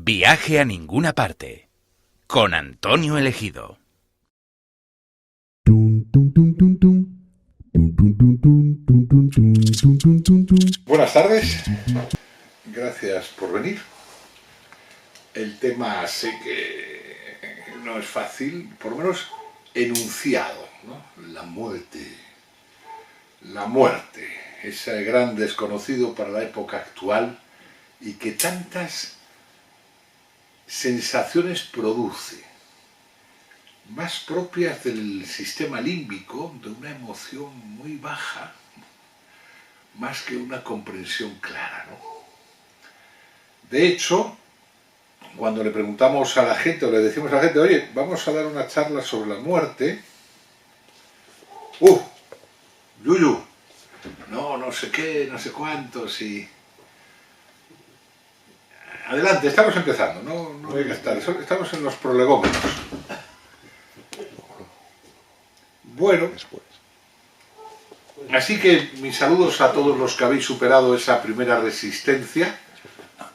Viaje a ninguna parte, con Antonio Elegido. Buenas tardes, gracias por venir. El tema sé que no es fácil, por lo menos enunciado, ¿no? La muerte, ese gran desconocido para la época actual y que tantas sensaciones produce, más propias del sistema límbico, de una emoción muy baja, más que una comprensión clara, ¿no? De hecho, cuando le preguntamos a la gente, o le decimos a la gente, oye, vamos a dar una charla sobre la muerte, Yuyu, no sé qué, no sé cuántos, y... Adelante, estamos empezando, no hay que estar, estamos en los prolegómenos. Bueno, así que mis saludos a todos los que habéis superado esa primera resistencia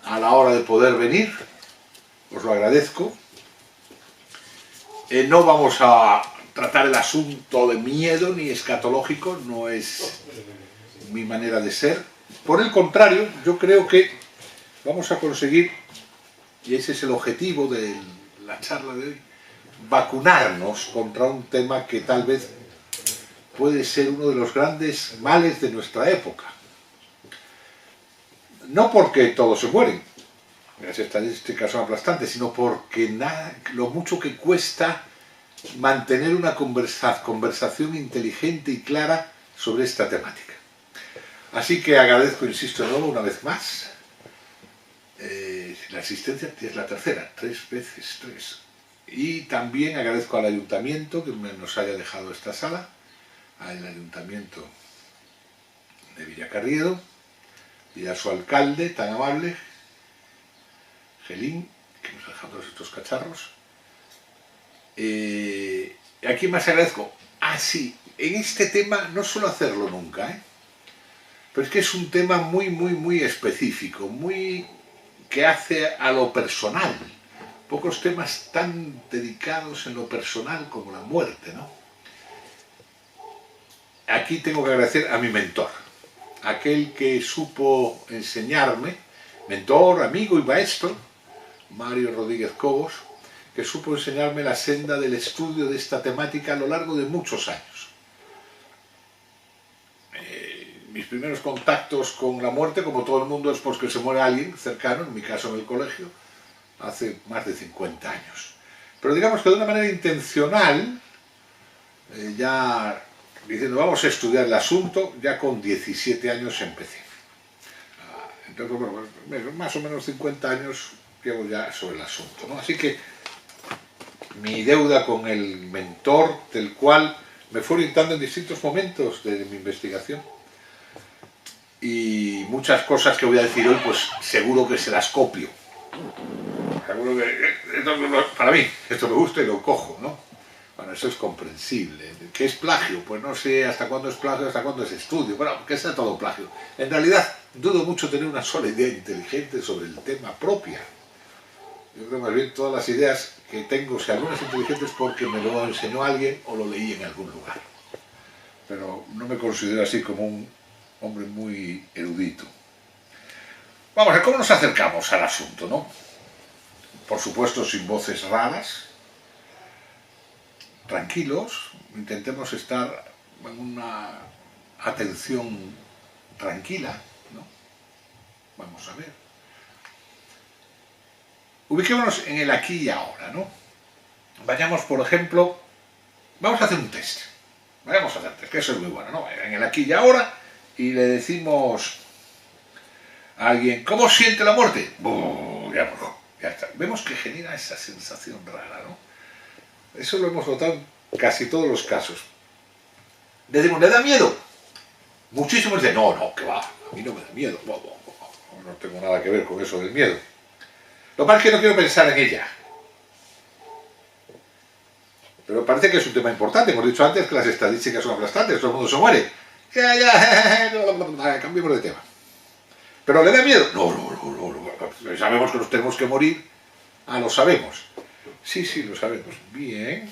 a la hora de poder venir, os lo agradezco. No vamos a tratar el asunto de miedo ni escatológico, no es mi manera de ser. Por el contrario, yo creo que vamos a conseguir, y ese es el objetivo de la charla de hoy, vacunarnos contra un tema que tal vez puede ser uno de los grandes males de nuestra época. No porque todos se mueren, las estadísticas son aplastantes, sino porque lo mucho que cuesta mantener una conversación inteligente y clara sobre esta temática. Así que agradezco, insisto de nuevo, una vez más, la asistencia, es la tercera, 3 veces 3. Y también agradezco al ayuntamiento que nos haya dejado esta sala, al ayuntamiento de Villacarriedo y a su alcalde tan amable, Gelín, que nos ha dejado todos estos cacharros. ¿A quién más agradezco? Sí, en este tema no suelo hacerlo nunca, pero es que es un tema muy específico, que hace a lo personal. Pocos temas tan dedicados en lo personal como la muerte, ¿no? Aquí tengo que agradecer a mi mentor, aquel que supo enseñarme, mentor, amigo y maestro, Mario Rodríguez Cobos, que supo enseñarme la senda del estudio de esta temática a lo largo de muchos años. Mis primeros contactos con la muerte, como todo el mundo, es porque se muere alguien cercano, en mi caso en el colegio, hace más de 50 años. Pero digamos que de una manera intencional, ya diciendo vamos a estudiar el asunto, ya con 17 años empecé. Entonces, bueno, más o menos 50 años llevo ya sobre el asunto, ¿no? Así que mi deuda con el mentor, del cual me fue orientando en distintos momentos de mi investigación, y muchas cosas que voy a decir hoy, pues seguro que se las copio. Seguro que para mí esto me gusta y lo cojo, ¿no? Bueno, eso es comprensible. ¿Qué es plagio? Pues no sé hasta cuándo es plagio, hasta cuándo es estudio. Bueno, que sea todo plagio. En realidad, dudo mucho tener una sola idea inteligente sobre el tema propia. Yo creo más bien todas las ideas que tengo, si algunas inteligentes, porque me lo enseñó alguien o lo leí en algún lugar. Pero no me considero así como un hombre muy erudito. Vamos a ver cómo nos acercamos al asunto, ¿no? Por supuesto, sin voces raras, tranquilos, intentemos estar en una atención tranquila, ¿no? Vamos a ver. Ubiquémonos en el aquí y ahora, ¿no? Vayamos, por ejemplo, vamos a hacer un test. Vamos a hacer test, que eso es muy bueno, ¿no? En el aquí y ahora, y le decimos a alguien, ¿cómo siente la muerte? Ya murió, ya está. Vemos que genera esa sensación rara, ¿no? Eso lo hemos notado en casi todos los casos. Decimos, ¿le da miedo? Muchísimos dicen, no, que va, a mí no me da miedo. No tengo nada que ver con eso del miedo. Lo que pasa es que no quiero pensar en ella. Pero parece que es un tema importante. Hemos dicho antes que las estadísticas son aplastantes, todo el mundo se muere. Cambiemos de tema. ¿Pero le da miedo? No. Sabemos que nos tenemos que morir. Lo sabemos. Sí, lo sabemos. Bien.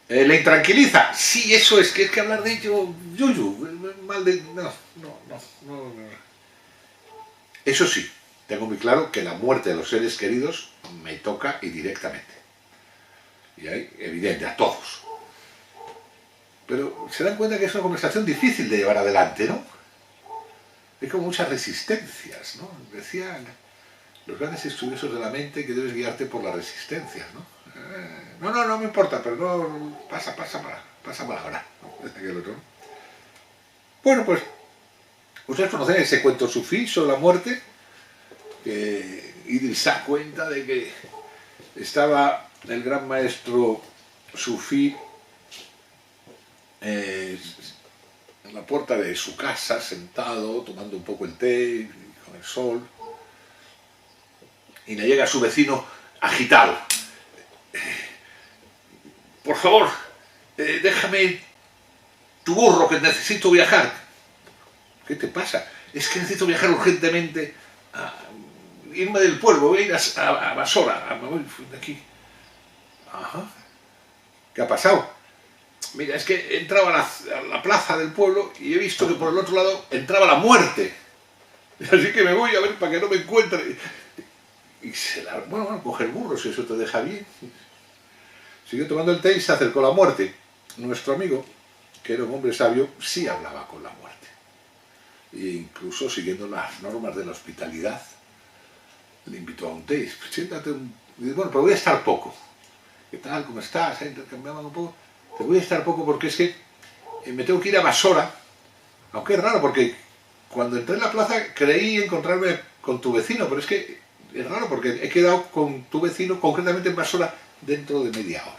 ¿Le intranquiliza? Sí, eso es que hablar de ello, mal de... No. Eso sí, tengo muy claro que la muerte de los seres queridos me toca y directamente. Y ahí, evidente, a todos. Pero se dan cuenta que es una conversación difícil de llevar adelante, ¿no? Hay como muchas resistencias, ¿no? Decían los grandes estudiosos de la mente que debes guiarte por las resistencias, ¿no? No me importa, pero no, pasa para ahora. Bueno, pues, ustedes conocen ese cuento sufí sobre la muerte, que Idrissá cuenta de que estaba el gran maestro sufí en la puerta de su casa, sentado, tomando un poco el té, con el sol, y le llega a su vecino agitado. Por favor, déjame tu burro, que necesito viajar. ¿Qué te pasa? Es que necesito viajar urgentemente a irme del pueblo, voy a ir a Basora, me voy de aquí. Ajá. ¿Qué ha pasado? Mira, es que entraba a la plaza del pueblo y he visto que por el otro lado entraba la muerte. Así que me voy a ver para que no me encuentre. Y bueno, coge el burro, si eso te deja bien. Siguió tomando el té y se acercó a la muerte. Nuestro amigo, que era un hombre sabio, sí hablaba con la muerte. E incluso siguiendo las normas de la hospitalidad, le invitó a un té. Siéntate bueno, pero voy a estar poco. ¿Qué tal? ¿Cómo estás? Intercambiaban un poco. Te voy a estar poco porque es que me tengo que ir a Basora. Aunque es raro porque cuando entré en la plaza creí encontrarme con tu vecino, pero es que es raro porque he quedado con tu vecino concretamente en Basora dentro de media hora.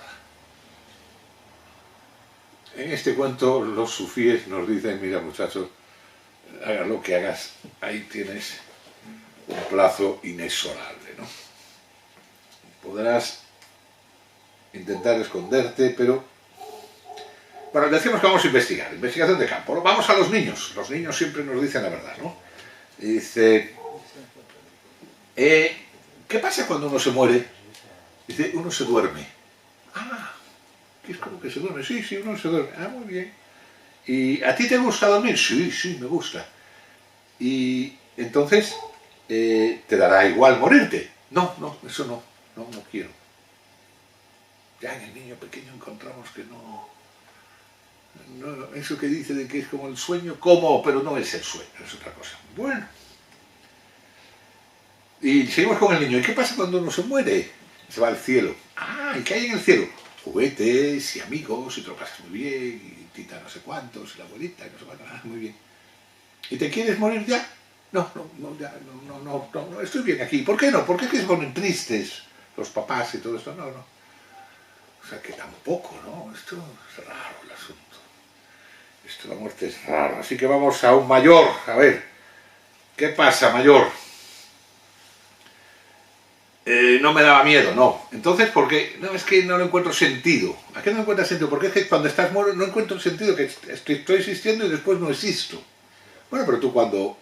En este cuento los sufíes nos dicen, mira muchachos, hagas lo que hagas, ahí tienes un plazo inexorable, ¿no? Podrás intentar esconderte, pero... Bueno, decimos que vamos a investigar, investigación de campo, ¿no? Vamos a los niños siempre nos dicen la verdad, ¿no? Y dice, ¿qué pasa cuando uno se muere? Dice, uno se duerme. ¿Qué es como que se duerme? Sí, uno se duerme. Muy bien. ¿Y a ti te gusta dormir? Sí, me gusta. Y entonces, ¿te dará igual morirte? No, eso no quiero. Ya en el niño pequeño encontramos que no, eso que dice de que es como el sueño, ¿cómo? Pero no es el sueño, es otra cosa. Bueno. Y seguimos con el niño. ¿Y qué pasa cuando uno se muere? Se va al cielo. ¿Y qué hay en el cielo? Juguetes y amigos, y te lo pasas muy bien, y tita no sé cuántos, y la abuelita, y no sé cuántos, muy bien. ¿Y te quieres morir ya? No, estoy bien aquí. ¿Por qué no? ¿Por qué es que se ponen tristes los papás y todo esto? No. O sea que tampoco, ¿no? Esto es raro el asunto. Esto de la muerte es raro. Así que vamos a un mayor. A ver, ¿qué pasa, mayor? No me daba miedo, no. Entonces, ¿por qué? No, es que no le encuentro sentido. ¿A qué no le encuentras sentido? Porque es que cuando estás muerto no encuentro sentido, que estoy existiendo y después no existo. Bueno, pero tú cuando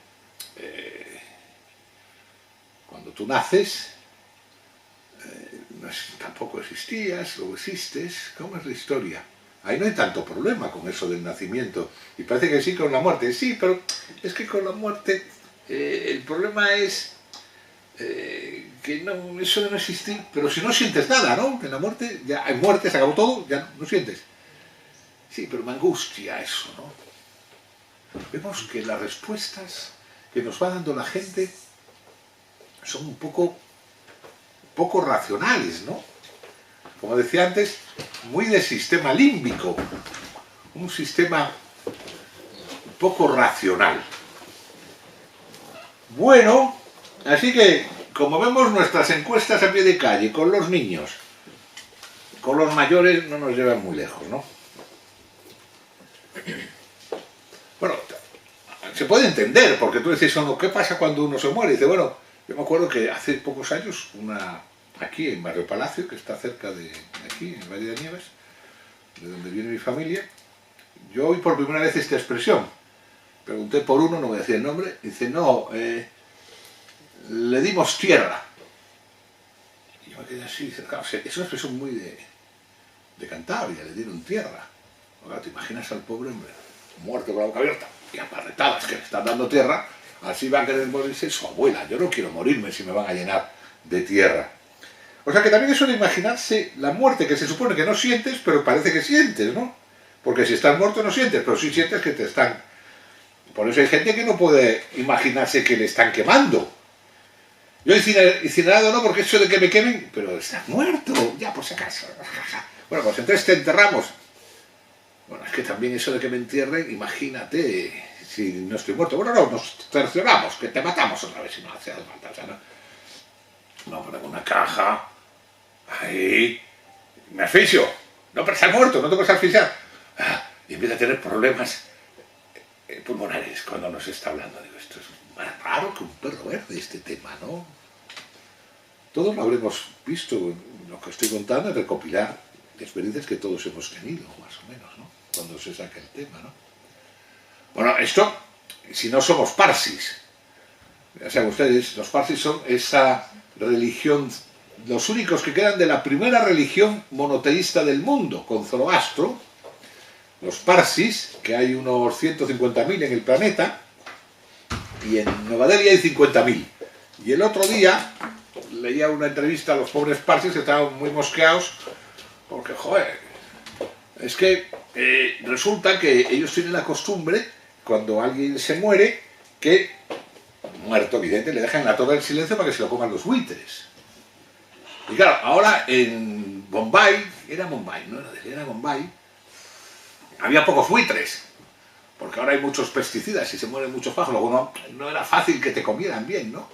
tú naces, tampoco existías, luego existes. ¿Cómo es la historia? Ahí no hay tanto problema con eso del nacimiento. Y parece que sí con la muerte. Sí, pero es que con la muerte el problema es que no, eso de no existir, pero si no sientes nada, ¿no? En la muerte, ya hay muerte, se acabó todo, ya no sientes. Sí, pero me angustia eso, ¿no? Vemos que las respuestas que nos va dando la gente son un poco racionales, ¿no? Como decía antes, muy de sistema límbico, un sistema poco racional. Bueno, así que, como vemos, nuestras encuestas a pie de calle con los niños, con los mayores, no nos llevan muy lejos, ¿no? Bueno, se puede entender, porque tú dices, ¿qué pasa cuando uno se muere? Y dice, bueno, yo me acuerdo que hace pocos años, aquí en Barrio Palacio, que está cerca de aquí, en Valle de Nieves, de donde viene mi familia, yo oí por primera vez esta expresión. Pregunté por uno, no voy a decir el nombre, y dice, no, le dimos tierra. Y yo me quedé así, dice, claro, es una expresión muy de Cantabria, le dieron tierra. Ahora te imaginas al pobre hombre, muerto con la boca abierta, y aparretadas que le están dando tierra, así va a querer morirse su abuela. Yo no quiero morirme si me van a llenar de tierra. O sea que también eso de imaginarse la muerte, que se supone que no sientes, pero parece que sientes, ¿no? Porque si estás muerto no sientes, pero sí sientes que te están... Por eso hay gente que no puede imaginarse que le están quemando. Yo incinerado no, porque eso de que me quemen, pero estás muerto, ya por si acaso. Bueno, pues entonces te enterramos. Bueno, es que también eso de que me entierren, imagínate si no estoy muerto. Bueno, no, nos cercioramos, que te matamos otra vez si no hace falta. O sea, no ponemos una caja, ahí, me asfixio. No, pero estás muerto, no te puedes asfixiar. Y empieza a tener problemas pulmonares cuando nos está hablando. Digo, esto es más raro que un perro verde este tema, ¿no? Todos lo habremos visto, lo que estoy contando es recopilar experiencias que todos hemos tenido, más o menos, ¿no? Cuando se saca el tema, ¿no? Bueno, esto, si no somos parsis, ya saben ustedes, los parsis son esa religión, los únicos que quedan de la primera religión monoteísta del mundo, con Zoroastro. Los parsis, que hay unos 150.000 en el planeta, y en Nueva Delhi hay 50.000. Y el otro día leía una entrevista a los pobres parsis que estaban muy mosqueados, porque, joder, es que resulta que ellos tienen la costumbre, cuando alguien se muere, que, muerto evidente, le dejan la torre del silencio para que se lo coman los buitres. Y claro, ahora en Bombay, era Bombay, no era Delhi, era Bombay, había pocos buitres, porque ahora hay muchos pesticidas y se mueren muchos pájaros. No era fácil que te comieran bien, ¿no?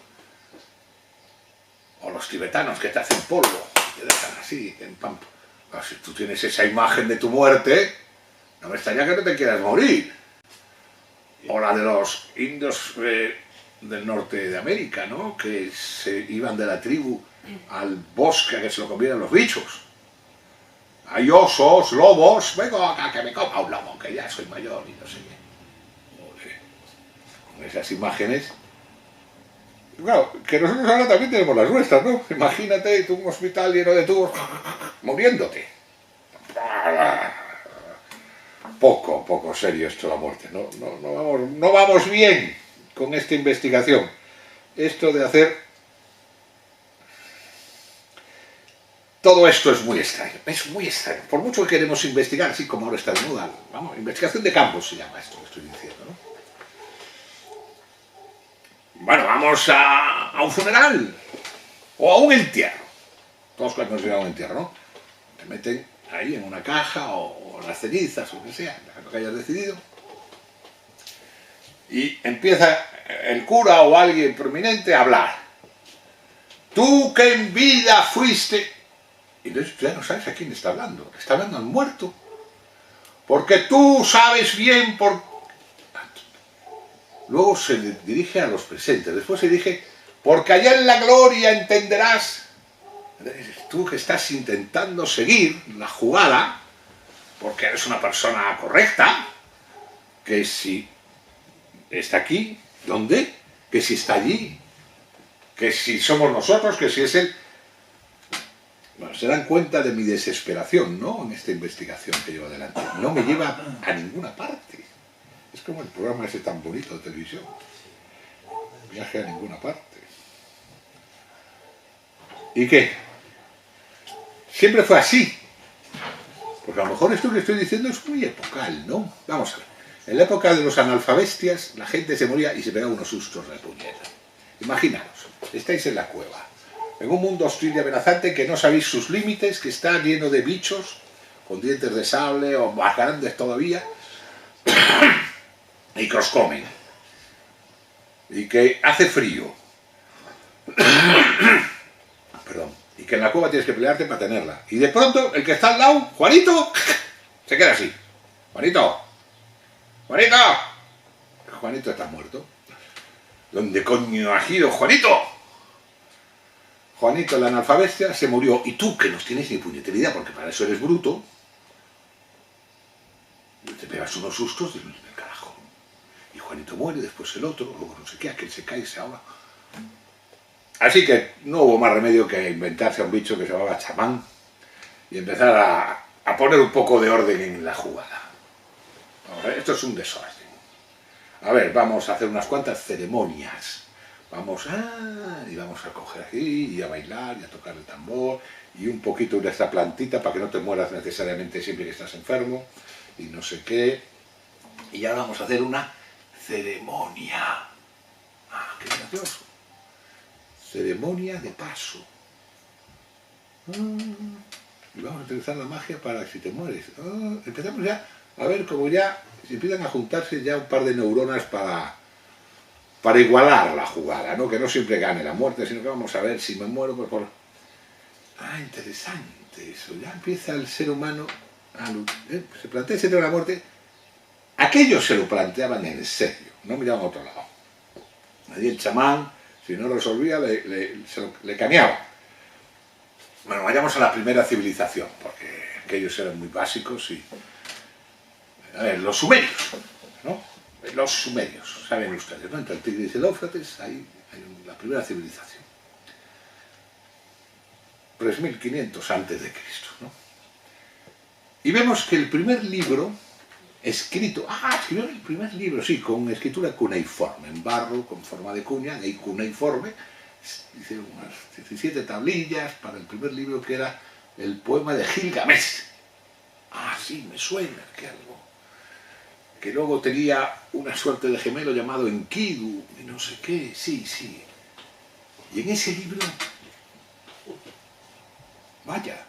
O los tibetanos que te hacen polvo, te dejan así, en pampa. Si tú tienes esa imagen de tu muerte, no me extraña que no te quieras morir. O la de los indios del norte de América, ¿no? Que se iban de la tribu al bosque a que se lo comieran los bichos. Hay osos, lobos, vengo acá que me coma un lobo, que ya soy mayor y no sé qué. Joder. Con esas imágenes. Claro, que nosotros ahora también tenemos las nuestras, ¿no? Imagínate tú un hospital lleno de tubos, muriéndote. Poco serio esto la muerte. No vamos bien con esta investigación. Esto de hacer... Todo esto es muy extraño, Por mucho que queremos investigar, así como ahora está de moda, vamos, investigación de campo se llama esto que estoy diciendo, ¿no? Bueno, vamos a un funeral o a un entierro. Todos cuando nos llegan a un entierro, ¿no? Te meten ahí en una caja o las cenizas o lo que sea, lo que hayas decidido. Y empieza el cura o alguien prominente a hablar. Tú que en vida fuiste... Y entonces tú ya no sabes a quién está hablando. Está hablando al muerto. Porque tú sabes bien por... Luego se le dirige a los presentes. Después se dirige, porque allá en la gloria entenderás. Tú que estás intentando seguir la jugada, porque eres una persona correcta, que si está aquí, ¿dónde? Que si está allí, que si somos nosotros, que si es él... Bueno, se dan cuenta de mi desesperación, ¿no? En esta investigación que llevo adelante. No me lleva a ninguna parte. Es como el programa ese tan bonito de televisión. Viaje a ninguna parte. ¿Y qué? Siempre fue así. Porque a lo mejor esto que estoy diciendo es muy epocal, ¿no? Vamos a ver. En la época de los analfabestias, la gente se moría y se pegaba unos sustos de puñeta. Imaginaros, estáis en la cueva. En un mundo hostil y amenazante que no sabéis sus límites, que está lleno de bichos con dientes de sable o más grandes todavía. y que os comen, y que hace frío, perdón, y que en la cueva tienes que pelearte para tenerla, y de pronto el que está al lado, Juanito, se queda así. Juanito, Juanito, Juanito está muerto. ¿Dónde coño has ido, Juanito? Juanito, la analfabestia, se murió. Y tú, que no tienes ni puñetera idea, porque para eso eres bruto, te pegas unos sustos del carajo. Y Juanito muere, después el otro, luego no sé qué, aquel se cae y se ahoga. Así que no hubo más remedio que inventarse a un bicho que se llamaba chamán y empezar a poner un poco de orden en la jugada. Ahora, esto es un desorden. A ver, vamos a hacer unas cuantas ceremonias. Vamos a coger aquí y a bailar y a tocar el tambor y un poquito de esta plantita para que no te mueras necesariamente siempre que estás enfermo y no sé qué. Y ahora vamos a hacer una ceremonia. ¡Ah, qué gracioso! Ceremonia de paso. Y vamos a utilizar la magia para que si te mueres. Empezamos ya a ver cómo ya se empiezan a juntarse ya un par de neuronas para igualar la jugada, ¿no? Que no siempre gane la muerte, sino que vamos a ver si me muero pues por... Interesante eso. Ya empieza el ser humano a se plantea el sentido de la muerte. Aquellos se lo planteaban en serio, no miraban a otro lado. Allí el chamán, si no resolvía, le caneaba. Bueno, vayamos a la primera civilización, porque aquellos eran muy básicos y... A ver, los sumerios, ¿no? Los sumerios, saben ustedes, ¿no? Entre el Tigris y el Éufrates hay la primera civilización. 3500 antes de Cristo, ¿no? Y vemos que el primer libro escrito, escribió el primer libro, sí, con escritura cuneiforme, en barro, con forma de cuña, y cuneiforme, hicieron unas 17 tablillas para el primer libro que era el poema de Gilgamesh. Sí, me suena que algo. Que luego tenía una suerte de gemelo llamado Enkidu, y no sé qué, sí. Y en ese libro, vaya,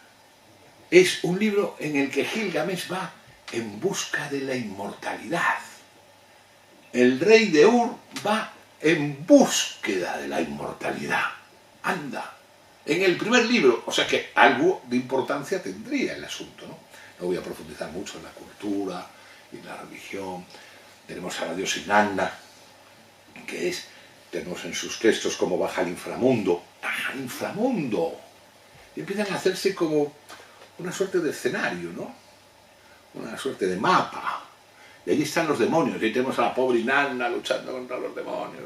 es un libro en el que Gilgamesh va en busca de la inmortalidad. El rey de Ur va en búsqueda de la inmortalidad. Anda, en el primer libro, o sea que algo de importancia tendría el asunto, ¿no? No voy a profundizar mucho en la cultura y la religión. Tenemos a la diosa Inanna, que tenemos en sus textos cómo baja al inframundo. ¡Al inframundo! Y empiezan a hacerse como una suerte de escenario, ¿no? Una suerte de mapa. Y allí están los demonios. Y ahí tenemos a la pobre Inanna luchando contra los demonios.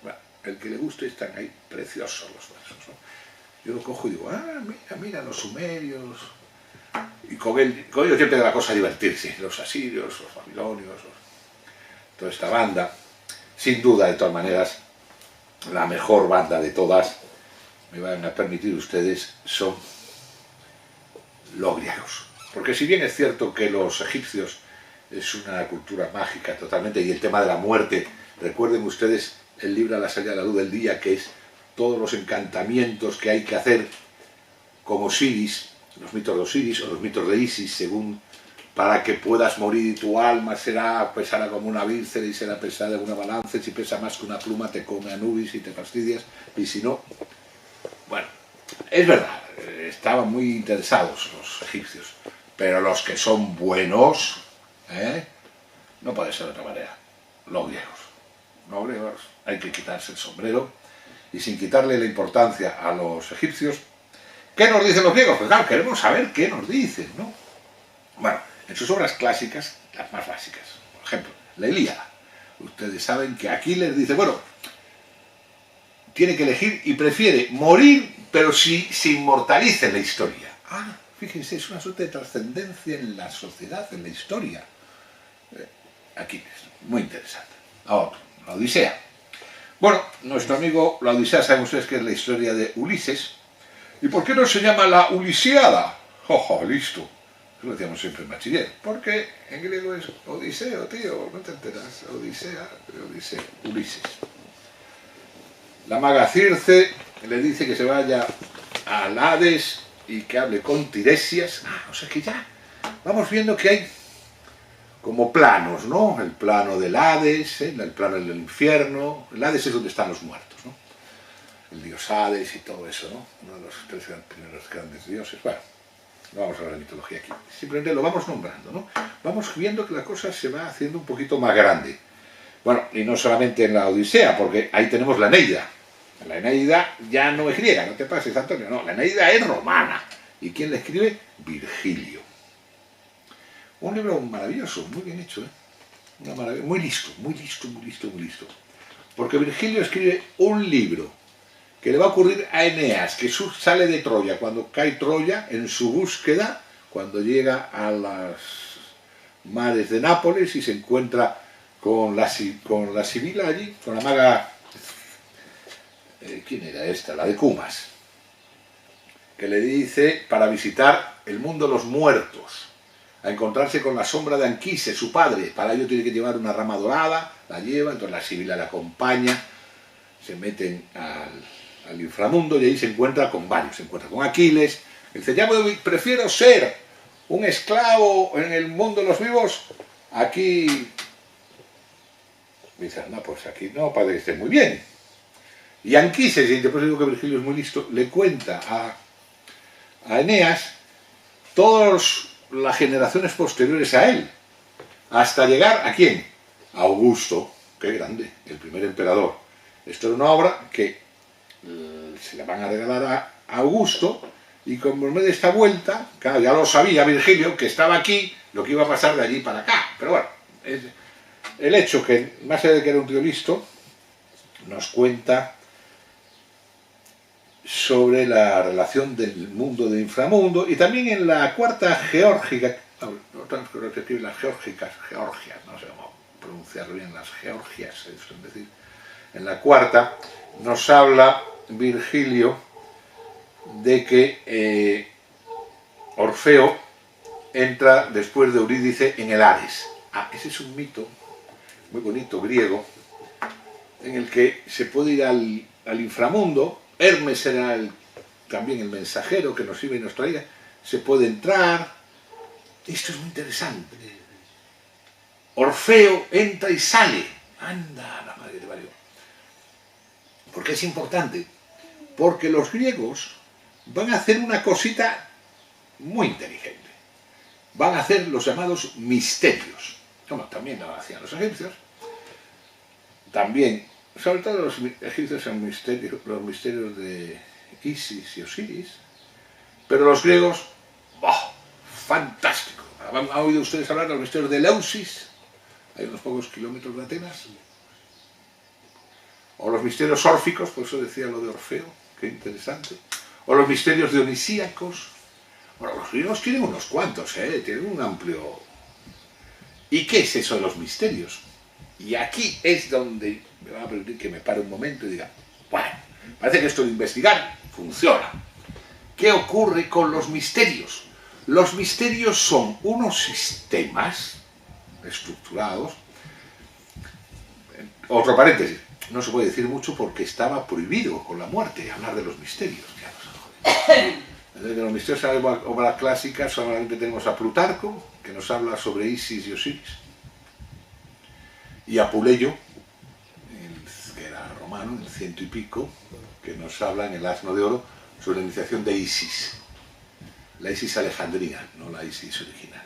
Bueno, el que le guste están ahí preciosos los versos, ¿no? Yo lo cojo y digo, mira los sumerios. Y con ellos siempre da la cosa a divertirse. Los asirios, los babilonios, toda esta banda. Sin duda, de todas maneras, la mejor banda de todas, me van a permitir ustedes, son los griegos. Porque si bien es cierto que los egipcios es una cultura mágica totalmente, y el tema de la muerte, recuerden ustedes el libro A la salida de la luz del día, que es todos los encantamientos que hay que hacer con Osiris, los mitos de Osiris o los mitos de Isis, según para que puedas morir y tu alma será pesada como una víscera y será pesada en una balanza, y si pesa más que una pluma te come Anubis y te fastidias, y si no... Bueno, es verdad, estaban muy interesados los egipcios, pero los que son buenos, no puede ser de otra manera, los griegos. Los griegos hay que quitarse el sombrero, y sin quitarle la importancia a los egipcios. ¿Qué nos dicen los griegos? Pues claro, queremos saber qué nos dicen, ¿no? Bueno, en sus obras clásicas, las más básicas, por ejemplo, la Ilíada, ustedes saben que Aquiles dice, bueno, tiene que elegir y prefiere morir, pero si se inmortalice en la historia. Fíjense, es una suerte de trascendencia en la sociedad, en la historia. Aquiles, muy interesante. Ahora, la Odisea. Bueno, nuestro amigo la Odisea, saben ustedes que es la historia de Ulises. ¿Y por qué no se llama la Ulisiada? Listo. Eso lo decíamos siempre en bachiller. Porque en griego es Odiseo, tío, no te enteras. Odisea, Ulises. La maga Circe le dice que se vaya al Hades y que hable con Tiresias. O sea que ya vamos viendo que hay como planos, ¿no? El plano del Hades, el plano del infierno. El Hades es donde están los muertos, ¿no? El dios Hades y todo eso, ¿no? Uno de los tres primeros grandes dioses. Bueno, no vamos a hablar de mitología aquí. Simplemente lo vamos nombrando, ¿no? Vamos viendo que la cosa se va haciendo un poquito más grande. Bueno, y no solamente en la Odisea, porque ahí tenemos la Eneida. La Eneida ya no es griega, no te pases, Antonio, no. La Eneida es romana. ¿Y quién la escribe? Virgilio. Un libro maravilloso, muy bien hecho, ¿eh? Muy listo, muy listo, muy listo, muy listo. Porque Virgilio escribe un libro que le va a ocurrir a Eneas, que sale de Troya, cuando cae Troya, en su búsqueda, cuando llega a las mares de Nápoles y se encuentra con la Sibila allí, con la maga, ¿quién era esta? La de Cumas, que le dice para visitar el mundo de los muertos, a encontrarse con la sombra de Anquises, su padre. Para ello tiene que llevar una rama dorada, la lleva, entonces la Sibila la acompaña, se meten al inframundo y ahí se encuentra con varios, se encuentra con Aquiles, dice, ya prefiero ser un esclavo en el mundo de los vivos, aquí, dice, no, pues aquí no, parece que esté muy bien. Y Anquises, y después digo que Virgilio es muy listo, le cuenta a Eneas todas las generaciones posteriores a él, hasta llegar ¿a quién? A Augusto, qué grande, el primer emperador. Esto era una obra que se la van a regalar a Augusto, y como en medio de esta vuelta, claro, ya lo sabía Virgilio, que estaba aquí, lo que iba a pasar de allí para acá. Pero bueno, el hecho que, más allá de que era un tío listo, nos cuenta sobre la relación del mundo del inframundo, y también en la cuarta geórgica, no se escriben las geórgicas, Georgias, no sé cómo pronunciarlo bien, las Georgias, es decir, en la cuarta nos habla Virgilio de que Orfeo entra después de Eurídice en el Hades. Ese es un mito muy bonito griego, en el que se puede ir al inframundo. Hermes era también el mensajero que nos iba y nos traía. Se puede entrar. Esto es muy interesante. Orfeo entra y sale. Anda, la madre de Mario. ¿Por qué es importante? Porque los griegos van a hacer una cosita muy inteligente. Van a hacer los llamados misterios. Bueno, también lo hacían los egipcios. También, sobre todo los egipcios son los misterios de Isis y Osiris. Pero los griegos, ¡bah! ¡Fantástico! ¿Han oído ustedes hablar de los misterios de Eleusis? Hay unos pocos kilómetros de Atenas. O los misterios órficos, por eso decía lo de Orfeo, qué interesante. O los misterios dionisíacos. Bueno, los griegos tienen unos cuantos, tienen un amplio... ¿Y qué es eso de los misterios? Y aquí es donde me va a permitir que me pare un momento y diga, bueno, parece que esto de investigar funciona. ¿Qué ocurre con los misterios? Los misterios son unos sistemas estructurados. Otro paréntesis, no se puede decir mucho porque estaba prohibido con la muerte hablar de los misterios. De los misterios hay obras clásicas, solamente tenemos a Plutarco, que nos habla sobre Isis y Osiris, y a Puleyo, que era romano, en el 100 y pico, que nos habla en el Asno de Oro sobre la iniciación de Isis. La Isis alejandrina, no la Isis original.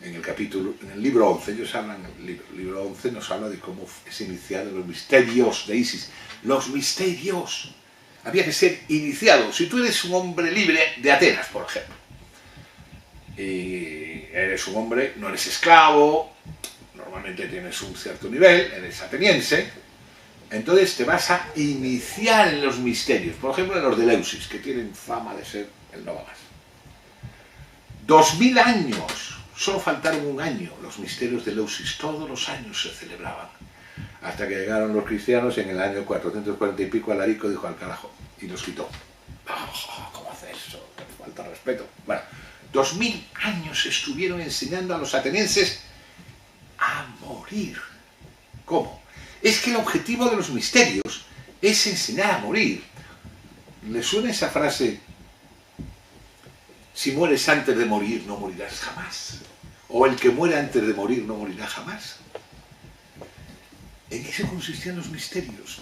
En el libro 11, ellos hablan, el libro 11 nos habla de cómo es iniciado los misterios de Isis. Los misterios. Había que ser iniciado. Si tú eres un hombre libre de Atenas, por ejemplo, y eres un hombre, no eres esclavo, normalmente tienes un cierto nivel, eres ateniense, entonces te vas a iniciar en los misterios. Por ejemplo, en los de Eleusis, que tienen fama de ser el no va más. 2000 años, solo faltaron un año, los misterios de Eleusis, todos los años se celebraban. Hasta que llegaron los cristianos en el año 440 y pico, Alarico dijo al carajo, y los quitó. ¿Cómo hace eso? Falta respeto. Bueno, 2000 años estuvieron enseñando a los atenienses a morir. ¿Cómo? Es que el objetivo de los misterios es enseñar a morir. ¿Le suena esa frase? Si mueres antes de morir, no morirás jamás. o el que muere antes de morir no morirá jamás. En eso consistían los misterios.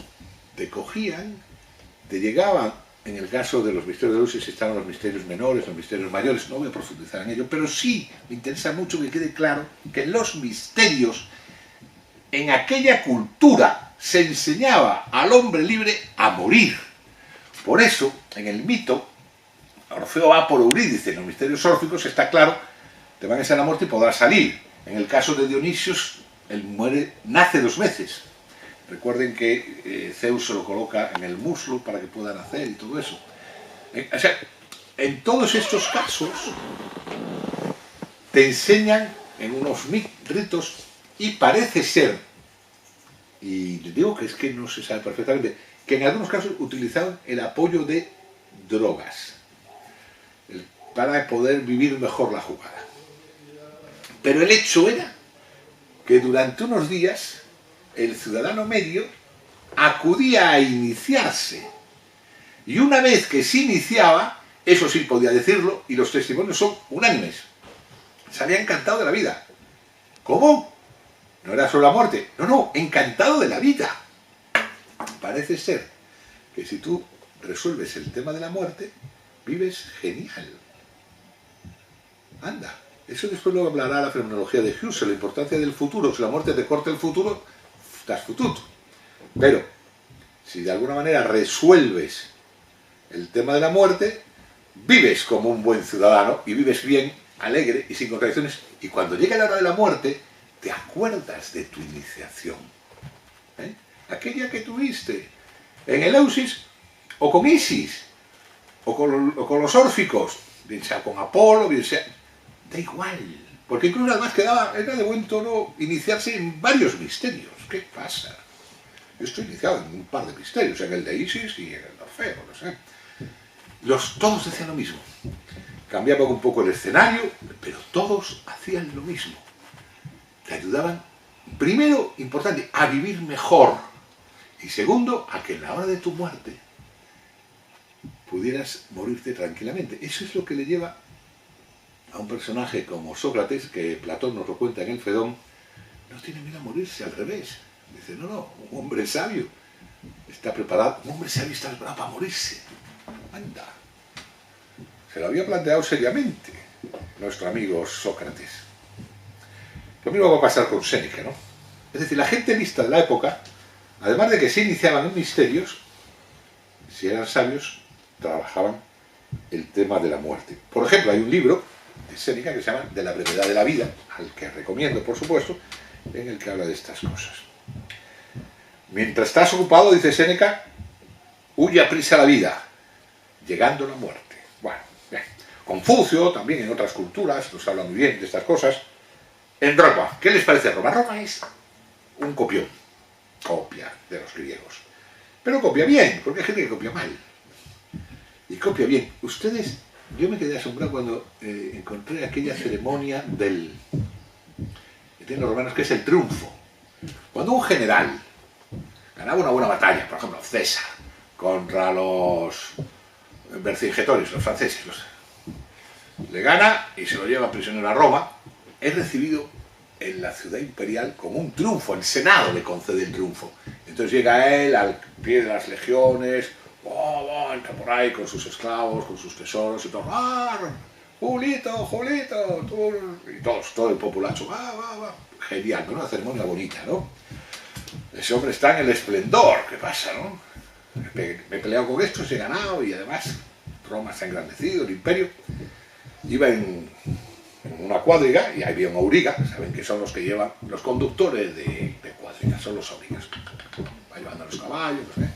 Te cogían, te llegaban, en el caso de los misterios de Eleusis estaban los misterios menores, los misterios mayores, no voy a profundizar en ello, pero sí me interesa mucho que quede claro que los misterios, en aquella cultura, se enseñaba al hombre libre a morir. Por eso, en el mito, Orfeo va por Eurídice, en los misterios órficos está claro, te van a echar la muerte y podrás salir. En el caso de Dionisio, él nace 2 veces. Recuerden que Zeus se lo coloca en el muslo para que pueda nacer y todo eso. O sea, en todos estos casos te enseñan en unos ritos y parece ser, y les digo que es que no se sabe perfectamente, que en algunos casos utilizaban el apoyo de drogas para poder vivir mejor la jugada. Pero el hecho era que durante unos días el ciudadano medio acudía a iniciarse. Y una vez que se iniciaba, eso sí podía decirlo, y los testimonios son unánimes. Se había encantado de la vida. ¿Cómo? No era solo la muerte. No, encantado de la vida. Parece ser que si tú resuelves el tema de la muerte, vives genial. Anda. Eso después lo hablará la fenomenología de Husserl, la importancia del futuro. Si la muerte te corta el futuro, das futuro. Pero, si de alguna manera resuelves el tema de la muerte, vives como un buen ciudadano y vives bien, alegre y sin contradicciones. Y cuando llega la hora de la muerte, te acuerdas de tu iniciación. Aquella que tuviste en Eleusis, o con Isis, o con los órficos, bien sea con Apolo, bien sea... Da igual, porque incluso además era de buen tono iniciarse en varios misterios. ¿Qué pasa? Yo estoy iniciado en un par de misterios, en el de Isis y en el de Orfeo, no sé. Todos decían lo mismo. Cambiaban un poco el escenario, pero todos hacían lo mismo. Te ayudaban, primero, importante, a vivir mejor. Y segundo, a que en la hora de tu muerte pudieras morirte tranquilamente. Eso es lo que le lleva a un personaje como Sócrates, que Platón nos lo cuenta en el Fedón, no tiene miedo a morirse, al revés. Dice, no, un hombre sabio está preparado, un hombre sabio está preparado para morirse. Anda. Se lo había planteado seriamente nuestro amigo Sócrates. Lo mismo va a pasar con Séneca, ¿no? Es decir, la gente lista de la época, además de que se iniciaban en misterios, si eran sabios, trabajaban el tema de la muerte. Por ejemplo, hay un libro de Séneca que se llama De la brevedad de la vida, al que recomiendo, por supuesto, en el que habla de estas cosas. Mientras estás ocupado, dice Séneca, huye a prisa la vida, llegando la muerte. Bueno, bien. Confucio, también en otras culturas, nos habla muy bien de estas cosas. En Roma, ¿qué les parece Roma? Roma es un copión, copia de los griegos. Pero copia bien, porque hay gente que copia mal. Y copia bien. Ustedes... Yo me quedé asombrado cuando encontré aquella ceremonia de los romanos, que es el triunfo. Cuando un general ganaba una buena batalla, por ejemplo César, contra los Vercingetorix, los franceses, le gana y se lo lleva prisionero a Roma, es recibido en la ciudad imperial como un triunfo, el Senado le concede el triunfo. Entonces llega él al pie de las legiones, entra por ahí con sus esclavos, con sus tesoros y todo. Julito, y todo el populacho. Genial, ¿no? Una ceremonia bonita, ¿no? Ese hombre está en el esplendor. ¿Qué pasa, no? Me he peleado con estos, he ganado y además Roma se ha engrandecido, el imperio. Iba en una cuadriga y ahí había un auriga, saben que son los que llevan, los conductores de cuadrigas, son los aurigas. Va llevando los caballos, no sé.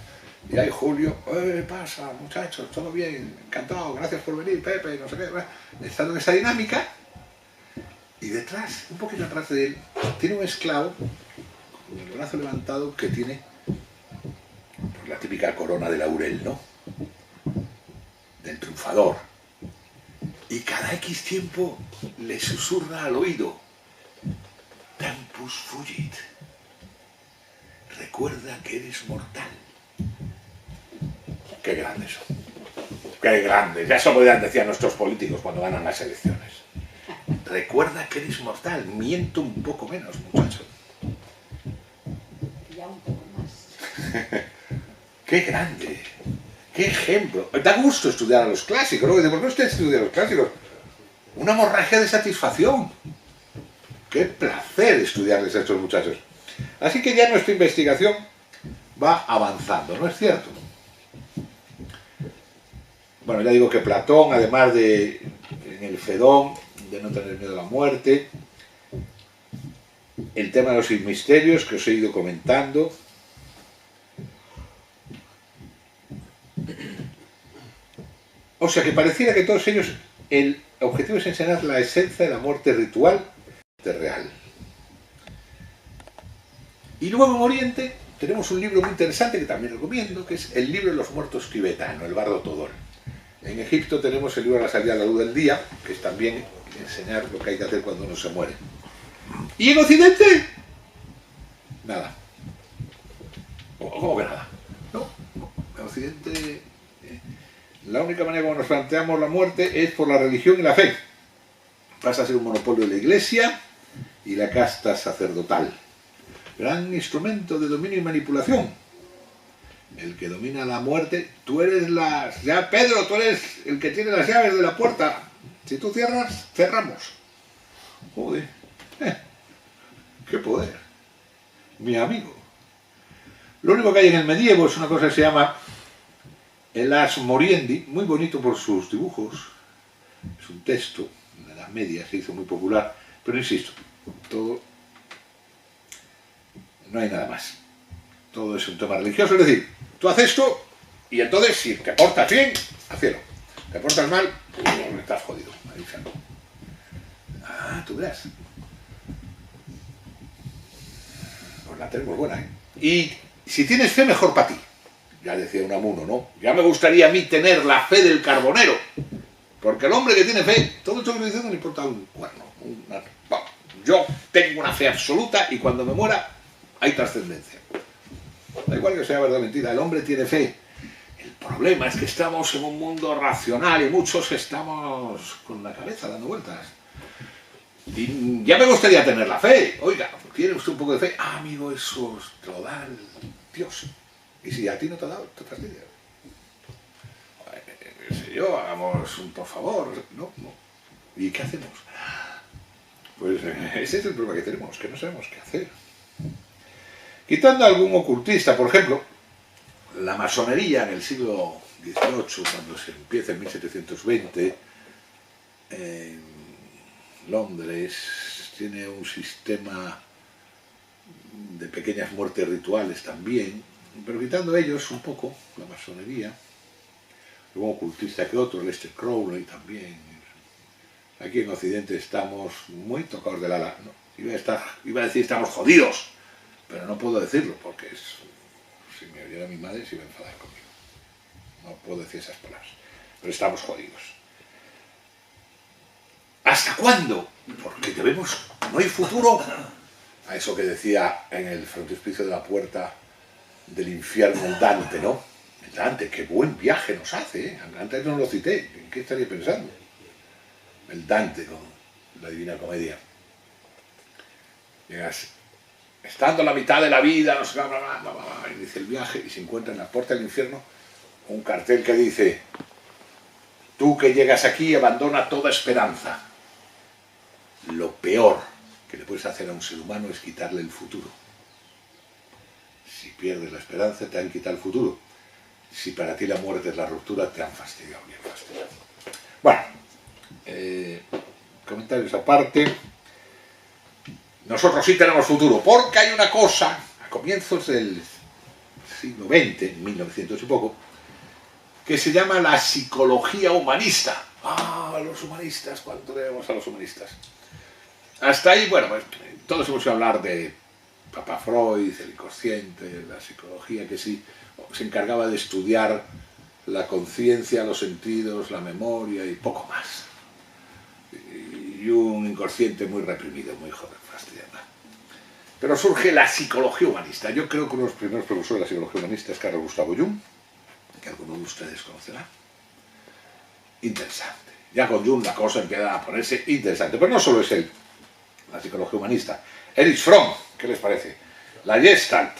Y ahí Julio, ¿qué pasa, muchachos? ¿Todo bien? Encantado, gracias por venir, Pepe, no sé qué. Estando en esa dinámica, y detrás, un poquito atrás de él, tiene un esclavo con el brazo levantado que tiene pues, la típica corona de laurel, ¿no? Del triunfador. Y cada X tiempo le susurra al oído, Tempus fugit. Recuerda que eres mortal. Qué grande eso. Qué grande. Ya eso podrían decir nuestros políticos cuando ganan las elecciones. recuerda que eres mortal, miento un poco menos, muchacho. Ya un poco más. ¡Qué grande! ¡Qué ejemplo! Da gusto estudiar a los clásicos, ¿no? ¿Por qué usted estudia a los clásicos? Una hemorragia de satisfacción. ¡Qué placer estudiarles a estos muchachos! Así que ya nuestra investigación va avanzando, ¿no es cierto? Bueno, ya digo que Platón, además de en el Fedón, de no tener miedo a la muerte, el tema de los misterios que os he ido comentando, o sea que pareciera que todos ellos, el objetivo es enseñar la esencia de la muerte ritual de real. Y luego en Oriente tenemos un libro muy interesante que también recomiendo, que es el libro de los muertos tibetano, el Bardo Todor. En Egipto tenemos el libro de la salida a la luz del día, que es también enseñar lo que hay que hacer cuando uno se muere. ¿Y en Occidente? Nada. ¿Cómo que nada? No, en Occidente la única manera como nos planteamos la muerte es por la religión y la fe. Pasa a ser un monopolio de la Iglesia y la casta sacerdotal. Gran instrumento de dominio y manipulación. El que domina la muerte, tú eres ya Pedro, tú eres el que tiene las llaves de la puerta. Si tú cierras, cerramos. Joder. ¡Qué poder! Mi amigo. Lo único que hay en el medievo es una cosa que se llama el Ars Moriendi, muy bonito por sus dibujos. Es un texto, en la Edad Media se hizo muy popular, pero insisto, todo, no hay nada más. Todo es un tema religioso, es decir, tú haces esto y entonces si te portas bien, al cielo. Te portas mal, estás jodido. Ahí se acabó. Ah, tú verás. Pues la tenemos buena, ¿eh? Y si tienes fe, mejor para ti. Ya decía Unamuno, ¿no? Ya me gustaría a mí tener la fe del carbonero. Porque el hombre que tiene fe, todo esto que estoy diciendo no le importa un cuerno. Yo tengo una fe absoluta y cuando me muera hay trascendencia. Da igual que sea verdad o mentira, el hombre tiene fe. El problema es que estamos en un mundo racional y muchos estamos con la cabeza dando vueltas. Y ya me gustaría tener la fe. Oiga, ¿tiene usted un poco de fe? Ah, amigo, eso te lo da Dios. Y si a ti no te ha dado, te fastidia. Yo, hagamos un por favor. No. ¿Y qué hacemos? Pues ese es el problema que tenemos, que no sabemos qué hacer. Quitando a algún ocultista, por ejemplo, la masonería en el siglo XVIII, cuando se empieza en 1720, en Londres, tiene un sistema de pequeñas muertes rituales también, pero quitando ellos un poco, la masonería, algún ocultista que otro, Lester Crowley también. Aquí en Occidente estamos muy tocados del ala. No, iba a decir estamos jodidos, pero no puedo decirlo porque si me oyera mi madre se iba a enfadar conmigo. No puedo decir esas palabras, pero estamos jodidos. ¿Hasta cuándo? Porque no hay futuro. A eso que decía en el frontispicio de la puerta del infierno el Dante, ¿no? El Dante, qué buen viaje nos hace, ¿eh? Antes no lo cité, ¿en qué estaría pensando? El Dante con la Divina Comedia. Llegas, estando a la mitad de la vida, no sé, inicia el viaje y se encuentra en la puerta del infierno un cartel que dice: tú que llegas aquí abandona toda esperanza. Lo peor que le puedes hacer a un ser humano es quitarle el futuro. Si pierdes la esperanza te han quitado el futuro. Si para ti la muerte es la ruptura, te han fastidiado, bien fastidiado. Bueno, comentarios aparte. Nosotros sí tenemos futuro, porque hay una cosa, a comienzos del siglo XX, 1900 y poco, que se llama la psicología humanista. Ah, los humanistas, ¿cuánto debemos a los humanistas? Hasta ahí, bueno, pues todos hemos oído hablar de Papa Freud, el inconsciente, la psicología que sí se encargaba de estudiar la conciencia, los sentidos, la memoria y poco más. Y un inconsciente muy reprimido, muy joven, fastidiado. Pero surge la psicología humanista. Yo creo que uno de los primeros profesores de la psicología humanista es Carl Gustav Jung, que algunos de ustedes conocerán. Interesante. Ya con Jung la cosa empieza a ponerse interesante. Pero no solo es él, la psicología humanista. Erich Fromm, ¿qué les parece? La Gestalt,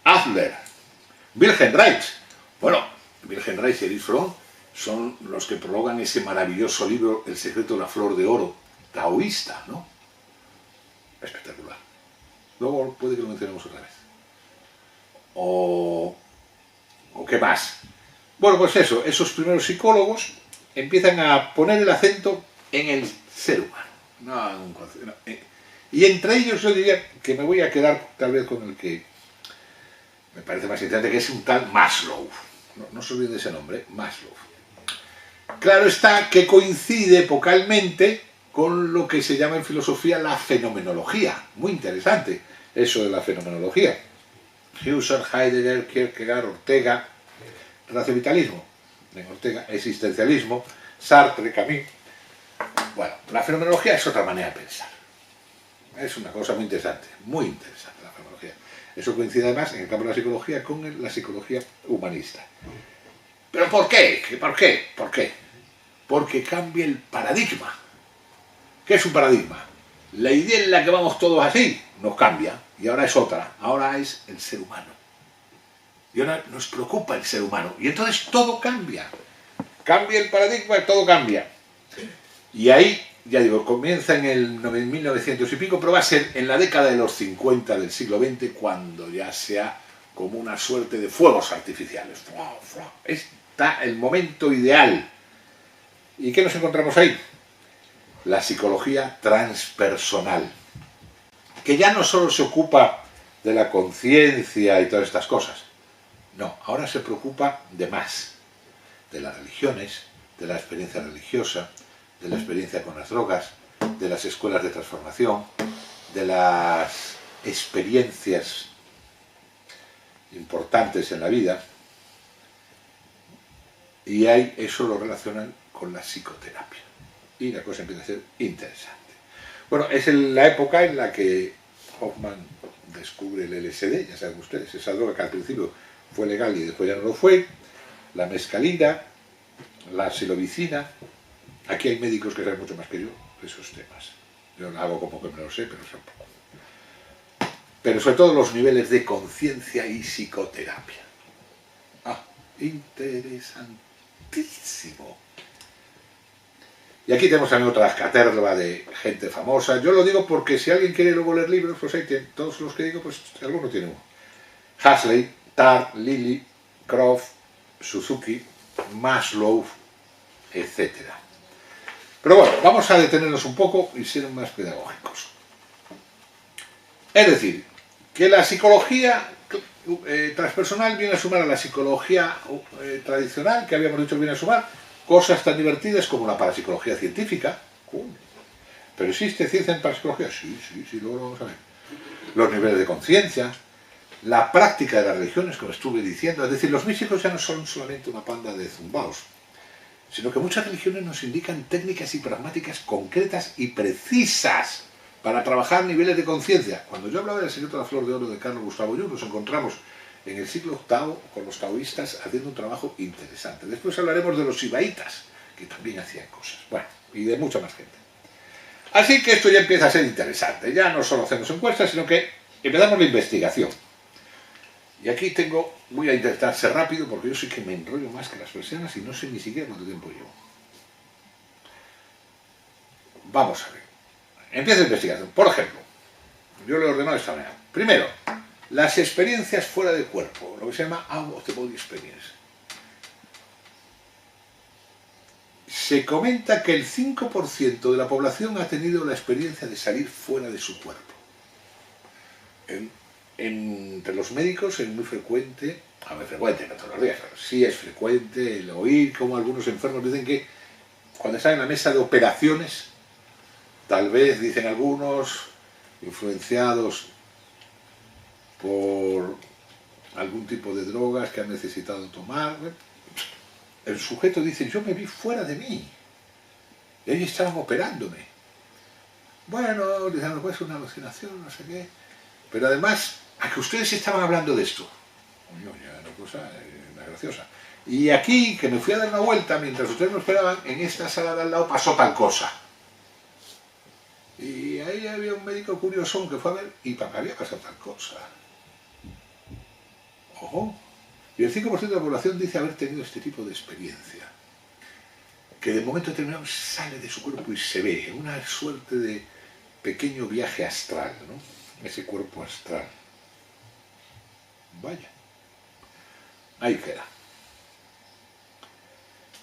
Adler, Wilhelm Reich. Bueno, Wilhelm Reich y Erich Fromm son los que prologan ese maravilloso libro El secreto de la flor de oro, taoísta, ¿no? Espectacular. Luego puede que lo mencionemos otra vez. ¿O qué más? Bueno, pues eso, esos primeros psicólogos empiezan a poner el acento en el ser humano. Y entre ellos yo diría que me voy a quedar tal vez con el que me parece más interesante, que es un tal Maslow. No se olviden de ese nombre, Maslow. Claro está que coincide epocalmente con lo que se llama en filosofía la fenomenología. Muy interesante eso de la fenomenología. Husserl, Heidegger, Kierkegaard, Ortega, raciovitalismo, en Ortega, existencialismo, Sartre, Camus. Bueno, la fenomenología es otra manera de pensar. Es una cosa muy interesante la fenomenología. Eso coincide además en el campo de la psicología con la psicología humanista. ¿Pero por qué? ¿Por qué? ¿Por qué? Porque cambia el paradigma. ¿Qué es un paradigma? La idea en la que vamos todos así nos cambia y ahora es otra. Ahora es el ser humano. Y ahora nos preocupa el ser humano. Y entonces todo cambia. Cambia el paradigma y todo cambia. Y ahí, ya digo, comienza en el 1900 y pico, pero va a ser en la década de los 50 del siglo XX cuando ya sea como una suerte de fuegos artificiales. Está el momento ideal. ¿Y qué nos encontramos ahí? La psicología transpersonal, que ya no solo se ocupa de la conciencia y todas estas cosas. No, ahora se preocupa de más, de las religiones, de la experiencia religiosa, de la experiencia con las drogas, de las escuelas de transformación, de las experiencias importantes en la vida, y ahí eso lo relacionan con la psicoterapia. Y la cosa empieza a ser interesante. Bueno, es la época en la que Hoffman descubre el LSD, ya saben ustedes, esa droga que al principio fue legal y después ya no lo fue, la mescalina, la psilocibina. Aquí hay médicos que saben mucho más que yo de esos temas. Yo hago como que me lo sé, pero sé un poco. Pero sobre todo los niveles de conciencia y psicoterapia. Ah, interesantísimo. Y aquí tenemos también otra caterva de gente famosa. Yo lo digo porque si alguien quiere luego leer libros, pues ahí tiene, todos los que digo, pues alguno tiene uno. Huxley, Tarr, Lilly, Croft, Suzuki, Maslow, etc. Pero bueno, vamos a detenernos un poco y ser más pedagógicos. Es decir, que la psicología transpersonal viene a sumar a la psicología tradicional, que habíamos dicho que viene a sumar cosas tan divertidas como la parapsicología científica. ¿Pero existe ciencia en parapsicología? Sí, luego lo vamos a ver. Los niveles de conciencia, la práctica de las religiones, como estuve diciendo. Es decir, los místicos ya no son solamente una panda de zumbaos, sino que muchas religiones nos indican técnicas y pragmáticas concretas y precisas para trabajar niveles de conciencia. Cuando yo hablaba del secreto de la flor de oro de Carl Gustav Jung, nos encontramos en el siglo VIII con los taoístas haciendo un trabajo interesante. Después hablaremos de los sibaitas, que también hacían cosas. Bueno, y de mucha más gente. Así que esto ya empieza a ser interesante. Ya no solo hacemos encuestas, sino que empezamos la investigación. Y aquí voy a intentar ser rápido porque yo sé que me enrollo más que las persianas y no sé ni siquiera cuánto tiempo llevo. Vamos a ver. Empieza la investigación. Por ejemplo, yo le he ordenado de esta manera. Primero, las experiencias fuera del cuerpo, lo que se llama out of the body experience. Se comenta que el 5% de la población ha tenido la experiencia de salir fuera de su cuerpo. Entre los médicos es muy frecuente, no todos los días, pero sí es frecuente el oír como algunos enfermos dicen que cuando están en la mesa de operaciones, tal vez, dicen algunos, influenciados por algún tipo de drogas que han necesitado tomar, el sujeto dice, yo me vi fuera de mí, y ellos estaban operándome. Bueno, dicen, pues una alucinación, no sé qué, pero además, a que ustedes estaban hablando de esto. Coño, ya una cosa graciosa. Y aquí, que me fui a dar una vuelta, mientras ustedes me esperaban, en esta sala de al lado pasó tal cosa. Y ahí había un médico curioso que fue a ver, y para qué había pasado tal cosa. Ojo. Y el 5% de la población dice haber tenido este tipo de experiencia. Que de momento determinado sale de su cuerpo y se ve, una suerte de pequeño viaje astral, ¿no? Ese cuerpo astral. Vaya. Ahí queda.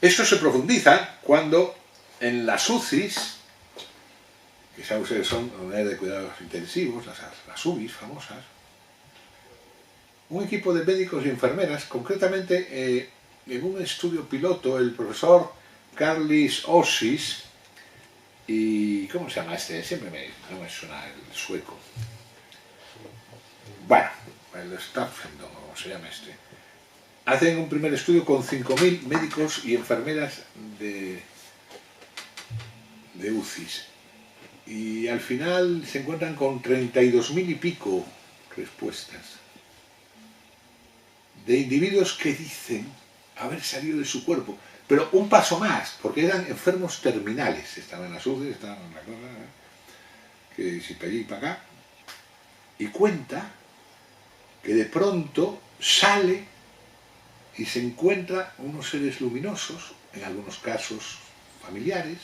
Esto se profundiza cuando en las UCIs, que saben ustedes son unidades de cuidados intensivos, las UBIs famosas, un equipo de médicos y enfermeras, concretamente en un estudio piloto, el profesor Carlis Osis y... ¿cómo se llama este? Siempre no me suena el sueco. Bueno, el Staffendon, ¿cómo se llama este? Hacen un primer estudio con 5.000 médicos y enfermeras de UCIs. Y al final se encuentran con 32.000 y pico respuestas de individuos que dicen haber salido de su cuerpo, pero un paso más, porque eran enfermos terminales, estaban en las UCI, estaban en la cosa, que si para allí y para acá, y cuenta que de pronto sale y se encuentra unos seres luminosos, en algunos casos familiares,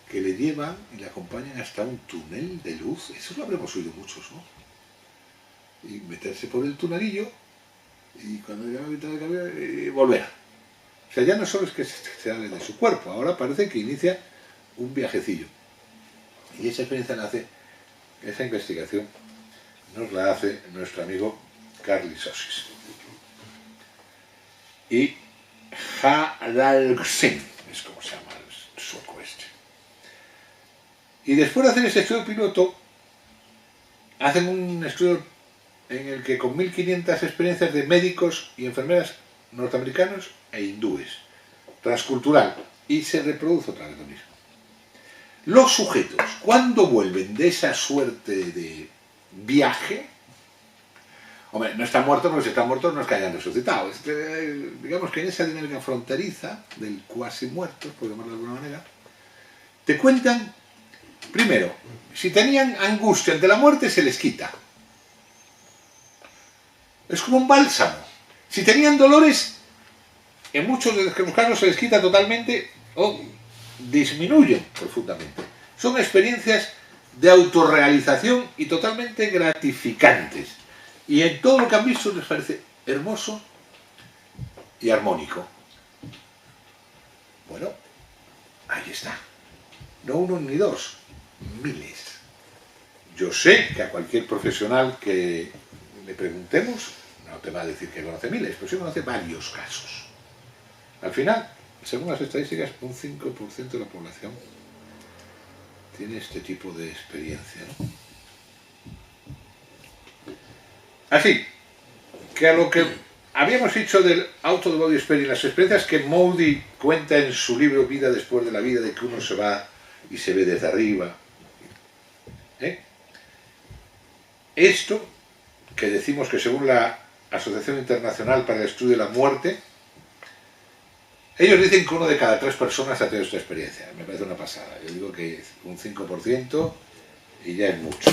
que le llevan y le acompañan hasta un túnel de luz. Eso lo habremos oído muchos, ¿no? Y meterse por el tunelillo y cuando llega a la mitad del camino, volver. O sea, ya no solo es que se sale de su cuerpo, ahora parece que inicia un viajecillo. Y esa experiencia la hace, esa investigación nos la hace nuestro amigo Carlis Osis. Y Haraldsen, es como se llama el sueco este. Y después de hacer ese estudio piloto, hacen un estudio en el que con 1.500 experiencias de médicos y enfermeras norteamericanos e hindúes, transcultural, y se reproduce otra vez lo mismo. Los sujetos, cuando vuelven de esa suerte de viaje, hombre, no están muertos porque si están muertos no es que hayan resucitado. Digamos que en esa dinámica fronteriza del cuasi muertos, por llamarlo de alguna manera, te cuentan, primero, si tenían angustia ante la muerte se les quita. Es como un bálsamo. Si tenían dolores, en muchos de los casos se les quita totalmente o disminuyen profundamente. Son experiencias de autorrealización y totalmente gratificantes. Y en todo lo que han visto les parece hermoso y armónico. Bueno, ahí está. No uno ni dos, miles. Yo sé que a cualquier profesional que le preguntemos, no te va a decir que conoce miles, pero sí conoce varios casos. Al final, según las estadísticas, un 5% de la población tiene este tipo de experiencia, ¿no? Así, que a lo que habíamos dicho del Out of the Body Experience, las experiencias que Moody cuenta en su libro Vida después de la vida, de que uno se va y se ve desde arriba. Esto, que decimos que según la Asociación Internacional para el Estudio de la Muerte, ellos dicen que 1 de cada 3 personas ha tenido esta experiencia. Me parece una pasada. Yo digo que un 5% y ya es mucho.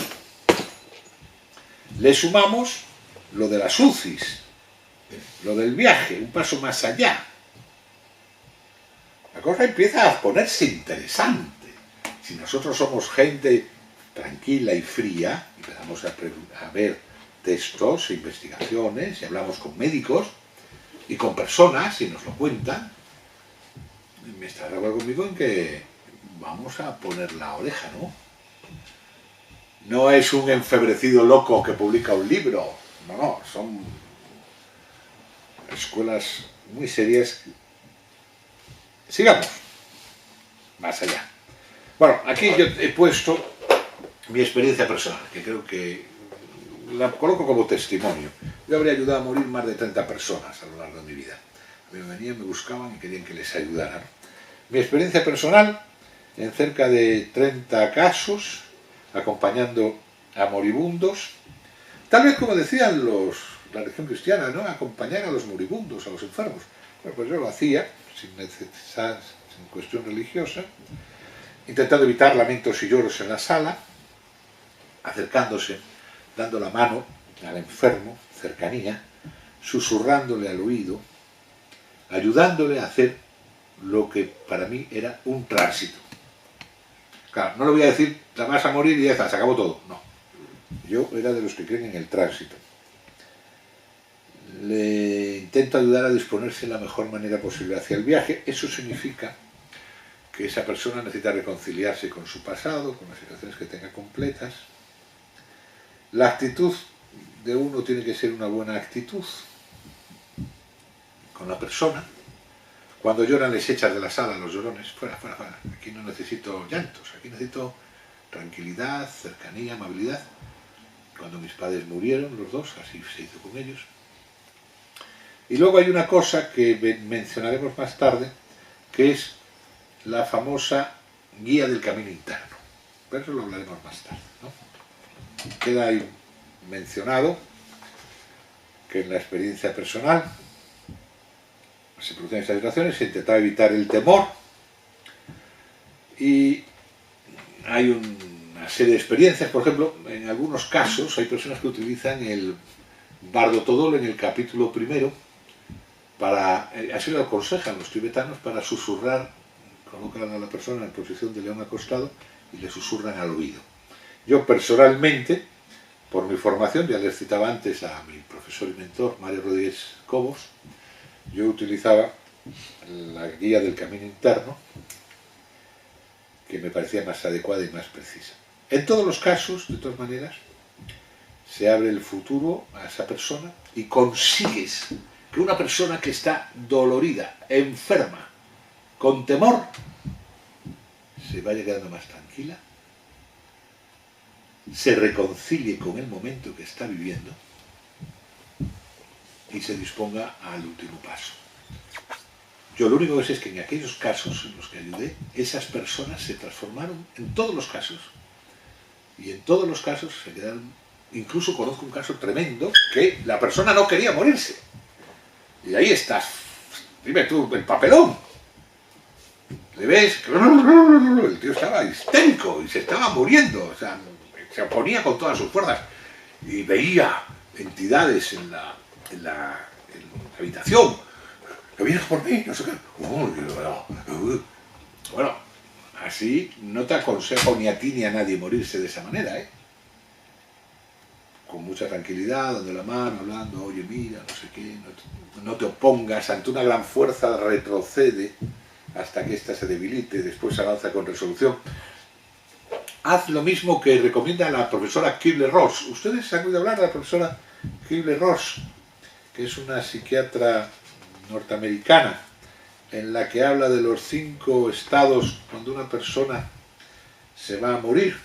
Le sumamos lo de las UCIs, lo del viaje, un paso más allá. La cosa empieza a ponerse interesante. Si nosotros somos gente tranquila y fría, y empezamos a ver textos, investigaciones, y hablamos con médicos y con personas, y nos lo cuentan, me está de acuerdo conmigo en que vamos a poner la oreja, ¿no? No es un enfebrecido loco que publica un libro, no, son escuelas muy serias. Sigamos, más allá. Bueno, aquí yo he puesto mi experiencia personal, que creo que la coloco como testimonio. Yo habría ayudado a morir más de 30 personas a lo largo de mi vida. Me venían, me buscaban y querían que les ayudara. Mi experiencia personal, en cerca de 30 casos, acompañando a moribundos, tal vez como decían la religión cristiana, ¿no? Acompañar a los moribundos, a los enfermos. Bueno, pues yo lo hacía sin cuestión religiosa, intentando evitar lamentos y lloros en la sala, acercándose, dando la mano al enfermo, cercanía, susurrándole al oído, ayudándole a hacer lo que para mí era un tránsito. Claro, no le voy a decir, te vas a morir y ya está, se acabó todo. No. Yo era de los que creen en el tránsito. Le intento ayudar a disponerse de la mejor manera posible hacia el viaje. Eso significa que esa persona necesita reconciliarse con su pasado, con las situaciones que tenga completas. La actitud de uno tiene que ser una buena actitud con la persona. Cuando lloran les echas de la sala a los llorones, fuera, fuera, fuera. Aquí no necesito llantos, aquí necesito tranquilidad, cercanía, amabilidad. Cuando mis padres murieron, los dos, así se hizo con ellos. Y luego hay una cosa que mencionaremos más tarde, que es la famosa guía del camino interno. Pero eso lo hablaremos más tarde, ¿no? Queda ahí mencionado que en la experiencia personal se producen estas situaciones, se intentaba evitar el temor y hay una serie de experiencias. Por ejemplo, en algunos casos hay personas que utilizan el Bardo Todol en el capítulo primero para, así lo aconsejan los tibetanos, para susurrar, colocan a la persona en posición de león acostado y le susurran al oído. Yo personalmente, por mi formación, ya les citaba antes a mi profesor y mentor, Mario Rodríguez Cobos, yo utilizaba la guía del camino interno, que me parecía más adecuada y más precisa. En todos los casos, de todas maneras, se abre el futuro a esa persona y consigues que una persona que está dolorida, enferma, con temor, se vaya quedando más tranquila, se reconcilie con el momento que está viviendo y se disponga al último paso. Yo lo único que sé es que en aquellos casos en los que ayudé, esas personas se transformaron en todos los casos. Y en todos los casos se quedaron. Incluso conozco un caso tremendo que la persona no quería morirse. Y ahí estás. Dime tú, el papelón. Le ves, el tío estaba histérico y se estaba muriendo. O sea, se oponía con todas sus fuerzas. Y veía entidades en la habitación. ¿Que vienes por mí? No sé qué. Bueno, así no te aconsejo ni a ti ni a nadie morirse de esa manera, ¿eh? Con mucha tranquilidad, dando la mano, hablando, oye, mira, no sé qué, no te opongas, ante una gran fuerza retrocede hasta que ésta se debilite, después avanza con resolución. Haz lo mismo que recomienda la profesora Kübler-Ross. ¿Ustedes han oído hablar de la profesora Kübler-Ross? Que es una psiquiatra norteamericana en la que habla de los 5 estados cuando una persona se va a morir.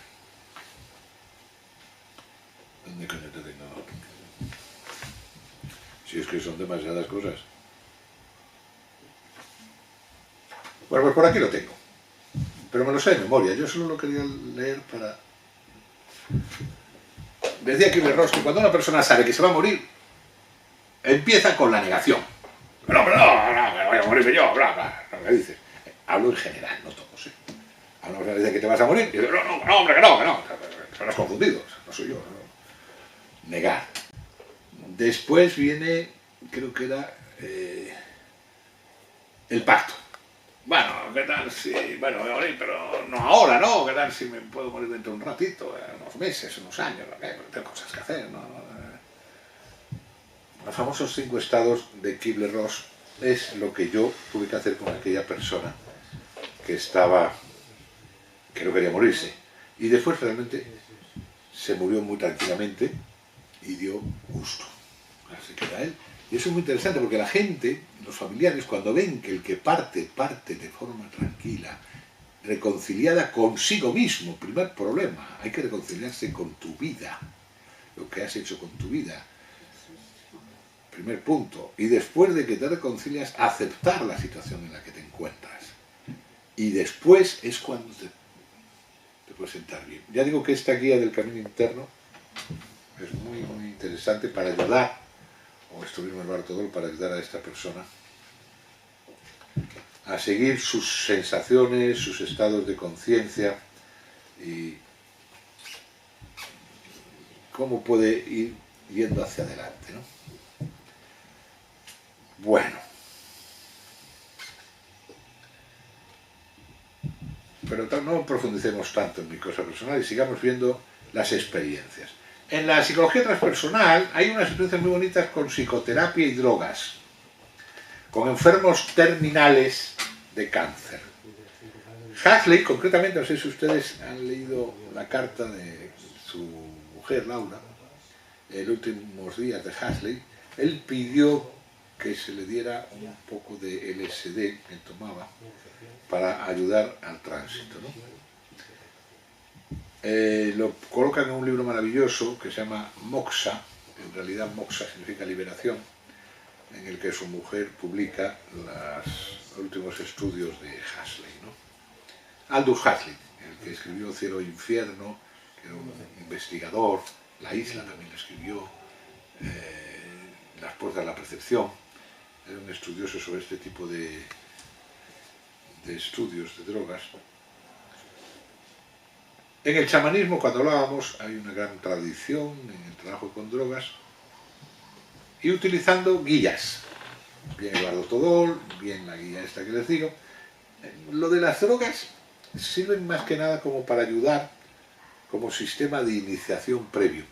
¿Dónde coño te tengo? Si es que son demasiadas cosas. Bueno, pues por aquí lo tengo. Pero me lo sé de memoria. Yo solo lo quería leer para... Decía Kübler-Ross que cuando una persona sabe que se va a morir, empieza con la negación. No, me voy a morirme yo, bla, bla. ¿Qué dices? Hablo en general, no todos, ¿eh? Hablamos a veces de que te vas a morir y digo, no, hombre, que no. Te has confundido, no soy yo. No. Negar. Después viene, creo que era el pacto. Bueno, ¿qué tal si, bueno, me voy a morir, pero no ahora, ¿no? ¿Qué tal si me puedo morir dentro de un ratito, unos meses, unos años, ¿no? Tengo cosas que hacer, ¿no? Los famosos 5 estados de Kübler-Ross es lo que yo tuve que hacer con aquella persona que no quería morirse. Y después realmente se murió muy tranquilamente y dio gusto. Así queda él. Y eso es muy interesante porque la gente, los familiares, cuando ven que el que parte de forma tranquila, reconciliada consigo mismo, primer problema, hay que reconciliarse con tu vida, lo que has hecho con tu vida. Primer punto. Y después de que te reconcilias, aceptar la situación en la que te encuentras. Y después es cuando te puedes sentar bien. Ya digo que esta guía del camino interno es muy, muy interesante para ayudar, o esto mismo el Bardo Todol, para ayudar a esta persona a seguir sus sensaciones, sus estados de conciencia y cómo puede ir yendo hacia adelante, ¿no? Bueno, pero no profundicemos tanto en mi cosa personal y sigamos viendo las experiencias. En la psicología transpersonal hay unas experiencias muy bonitas con psicoterapia y drogas, con enfermos terminales de cáncer. Huxley, concretamente, no sé si ustedes han leído la carta de su mujer, Laura, en los últimos días de Huxley, él pidió que se le diera un poco de LSD que tomaba para ayudar al tránsito, ¿no? Lo colocan en un libro maravilloso que se llama Moksha, en realidad Moksha significa liberación, en el que su mujer publica los últimos estudios de Huxley, ¿no? Aldous Huxley, el que escribió Cielo e Infierno, que era un investigador, La Isla también la escribió, Las Puertas de la Percepción, era un estudioso sobre este tipo de estudios de drogas. En el chamanismo, cuando hablábamos, hay una gran tradición en el trabajo con drogas y utilizando guías, bien Eduardo Todol, bien la guía esta que les digo. Lo de las drogas sirven más que nada como para ayudar como sistema de iniciación previo.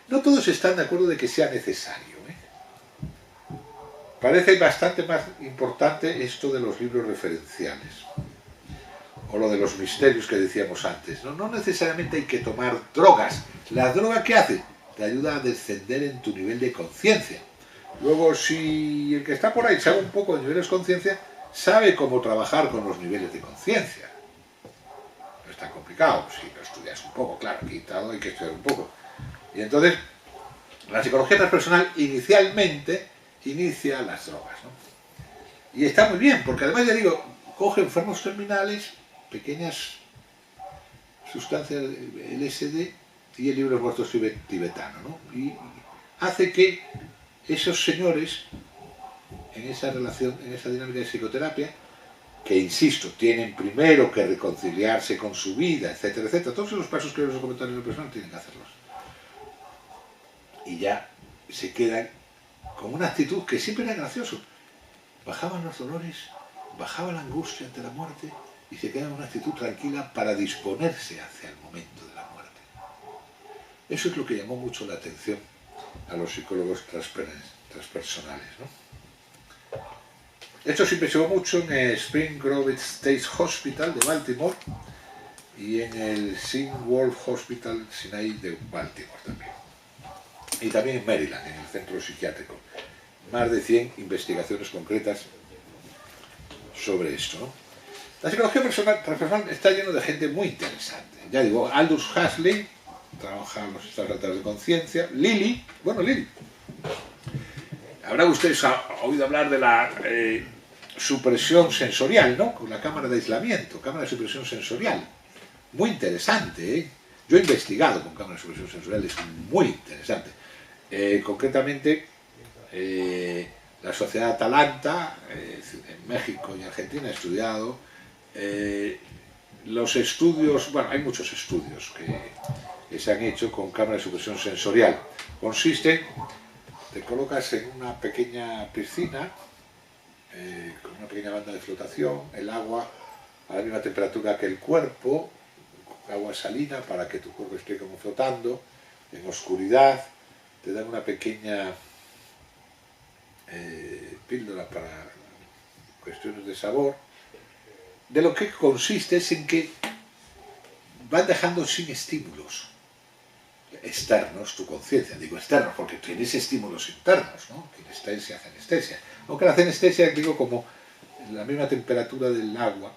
No todos están de acuerdo de que sea necesario, ¿eh? Parece bastante más importante esto de los libros referenciales o lo de los misterios que decíamos antes. No necesariamente hay que tomar drogas. ¿La droga qué hace? Te ayuda a descender en tu nivel de conciencia. Luego, si el que está por ahí sabe un poco de niveles de conciencia, sabe cómo trabajar con los niveles de conciencia. No es tan complicado, si lo estudias un poco, claro, aquí todo hay que estudiar un poco. Y entonces, la psicología transpersonal inicialmente inicia las drogas, ¿no? Y está muy bien, porque además, ya digo, coge enfermos terminales, pequeñas sustancias LSD y el libro vuestro tibetano, ¿no? Y hace que esos señores, en esa relación, en esa dinámica de psicoterapia, que insisto, tienen primero que reconciliarse con su vida, etcétera, etcétera, todos esos pasos que os he comentado en el personal tienen que hacerlos. Y ya se quedan con una actitud que siempre era gracioso. Bajaban los dolores, bajaba la angustia ante la muerte y se quedan en una actitud tranquila para disponerse hacia el momento de la muerte. Eso es lo que llamó mucho la atención a los psicólogos transpersonales, ¿no? Esto se investigó mucho en el Spring Grove State Hospital de Baltimore y en el St. Wolf Hospital Sinai de Baltimore también. Y también en Maryland, en el centro psiquiátrico. Más de 100 investigaciones concretas sobre esto, ¿no? La psicología transpersonal está lleno de gente muy interesante. Ya digo, Aldous Huxley trabaja en los estados altos de conciencia. Lilly. Habrá ustedes oído hablar de la supresión sensorial, ¿no? Con la cámara de aislamiento, cámara de supresión sensorial. Muy interesante, ¿eh? Yo he investigado con cámara de supresión sensorial, es muy interesante. Concretamente, la Sociedad Atalanta, en México y Argentina, ha estudiado los estudios, bueno, hay muchos estudios que se han hecho con cámara de supresión sensorial. Consiste, te colocas en una pequeña piscina, con una pequeña banda de flotación, el agua a la misma temperatura que el cuerpo, agua salina para que tu cuerpo esté como flotando, en oscuridad, te dan una pequeña píldora para cuestiones de sabor. De lo que consiste es en que van dejando sin estímulos externos tu conciencia. Digo externos porque tienes estímulos internos, ¿no? Kinestesia, anestesia. Aunque la anestesia, digo, como la misma temperatura del agua,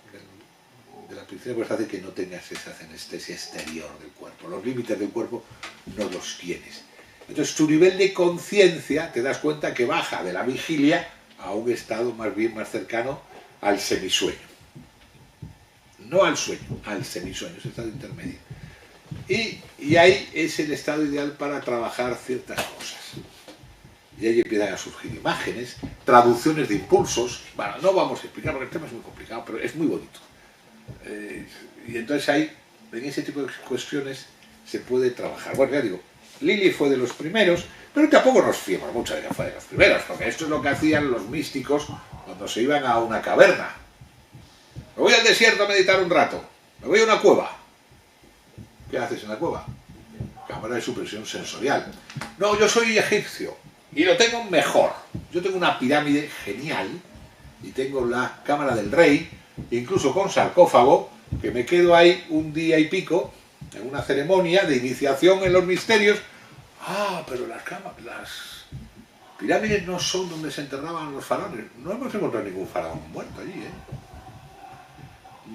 de la piscina, pues hace que no tengas esa anestesia exterior del cuerpo. Los límites del cuerpo no los tienes. Entonces tu nivel de conciencia te das cuenta que baja de la vigilia a un estado más bien más cercano al semisueño. No al sueño, al semisueño, ese estado intermedio. Y ahí es el estado ideal para trabajar ciertas cosas. Y ahí empiezan a surgir imágenes, traducciones de impulsos. Bueno, no vamos a explicar porque el tema es muy complicado, pero es muy bonito. Y entonces ahí, en ese tipo de cuestiones, se puede trabajar. Bueno, ya digo, Lilly fue de los primeros, pero tampoco nos fiemos mucho de que fue de los primeros, porque esto es lo que hacían los místicos cuando se iban a una caverna. Me voy al desierto a meditar un rato, me voy a una cueva. ¿Qué haces en la cueva? Cámara de supresión sensorial. No, yo soy egipcio y lo tengo mejor. Yo tengo una pirámide genial y tengo la cámara del rey, incluso con sarcófago, que me quedo ahí un día y pico en una ceremonia de iniciación en los misterios. Ah, pero las pirámides no son donde se enterraban los faraones. No hemos encontrado ningún faraón muerto allí,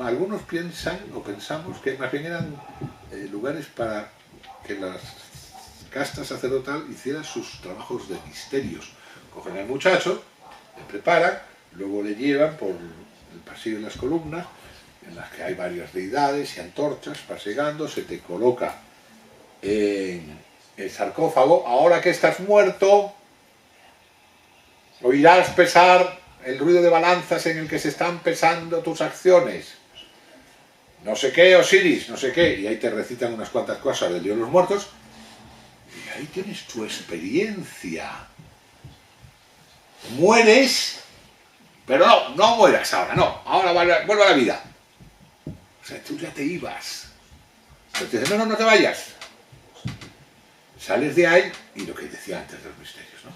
Algunos piensan o pensamos que más bien eran lugares para que la casta sacerdotal hiciera sus trabajos de misterios. Cogen al muchacho, le preparan, luego le llevan por el pasillo de las columnas, en las que hay varias deidades y antorchas pasegando, se te coloca en el sarcófago. Ahora que estás muerto, oirás pesar el ruido de balanzas en el que se están pesando tus acciones. No sé qué, Osiris, no sé qué. Y ahí te recitan unas cuantas cosas del Dios de los muertos. Y ahí tienes tu experiencia. Mueres, pero no mueras ahora, no. Ahora vuelve a la vida. O sea, tú ya te ibas. Pero te dicen, no te vayas. Sales de ahí y lo que decía antes de los misterios, ¿no?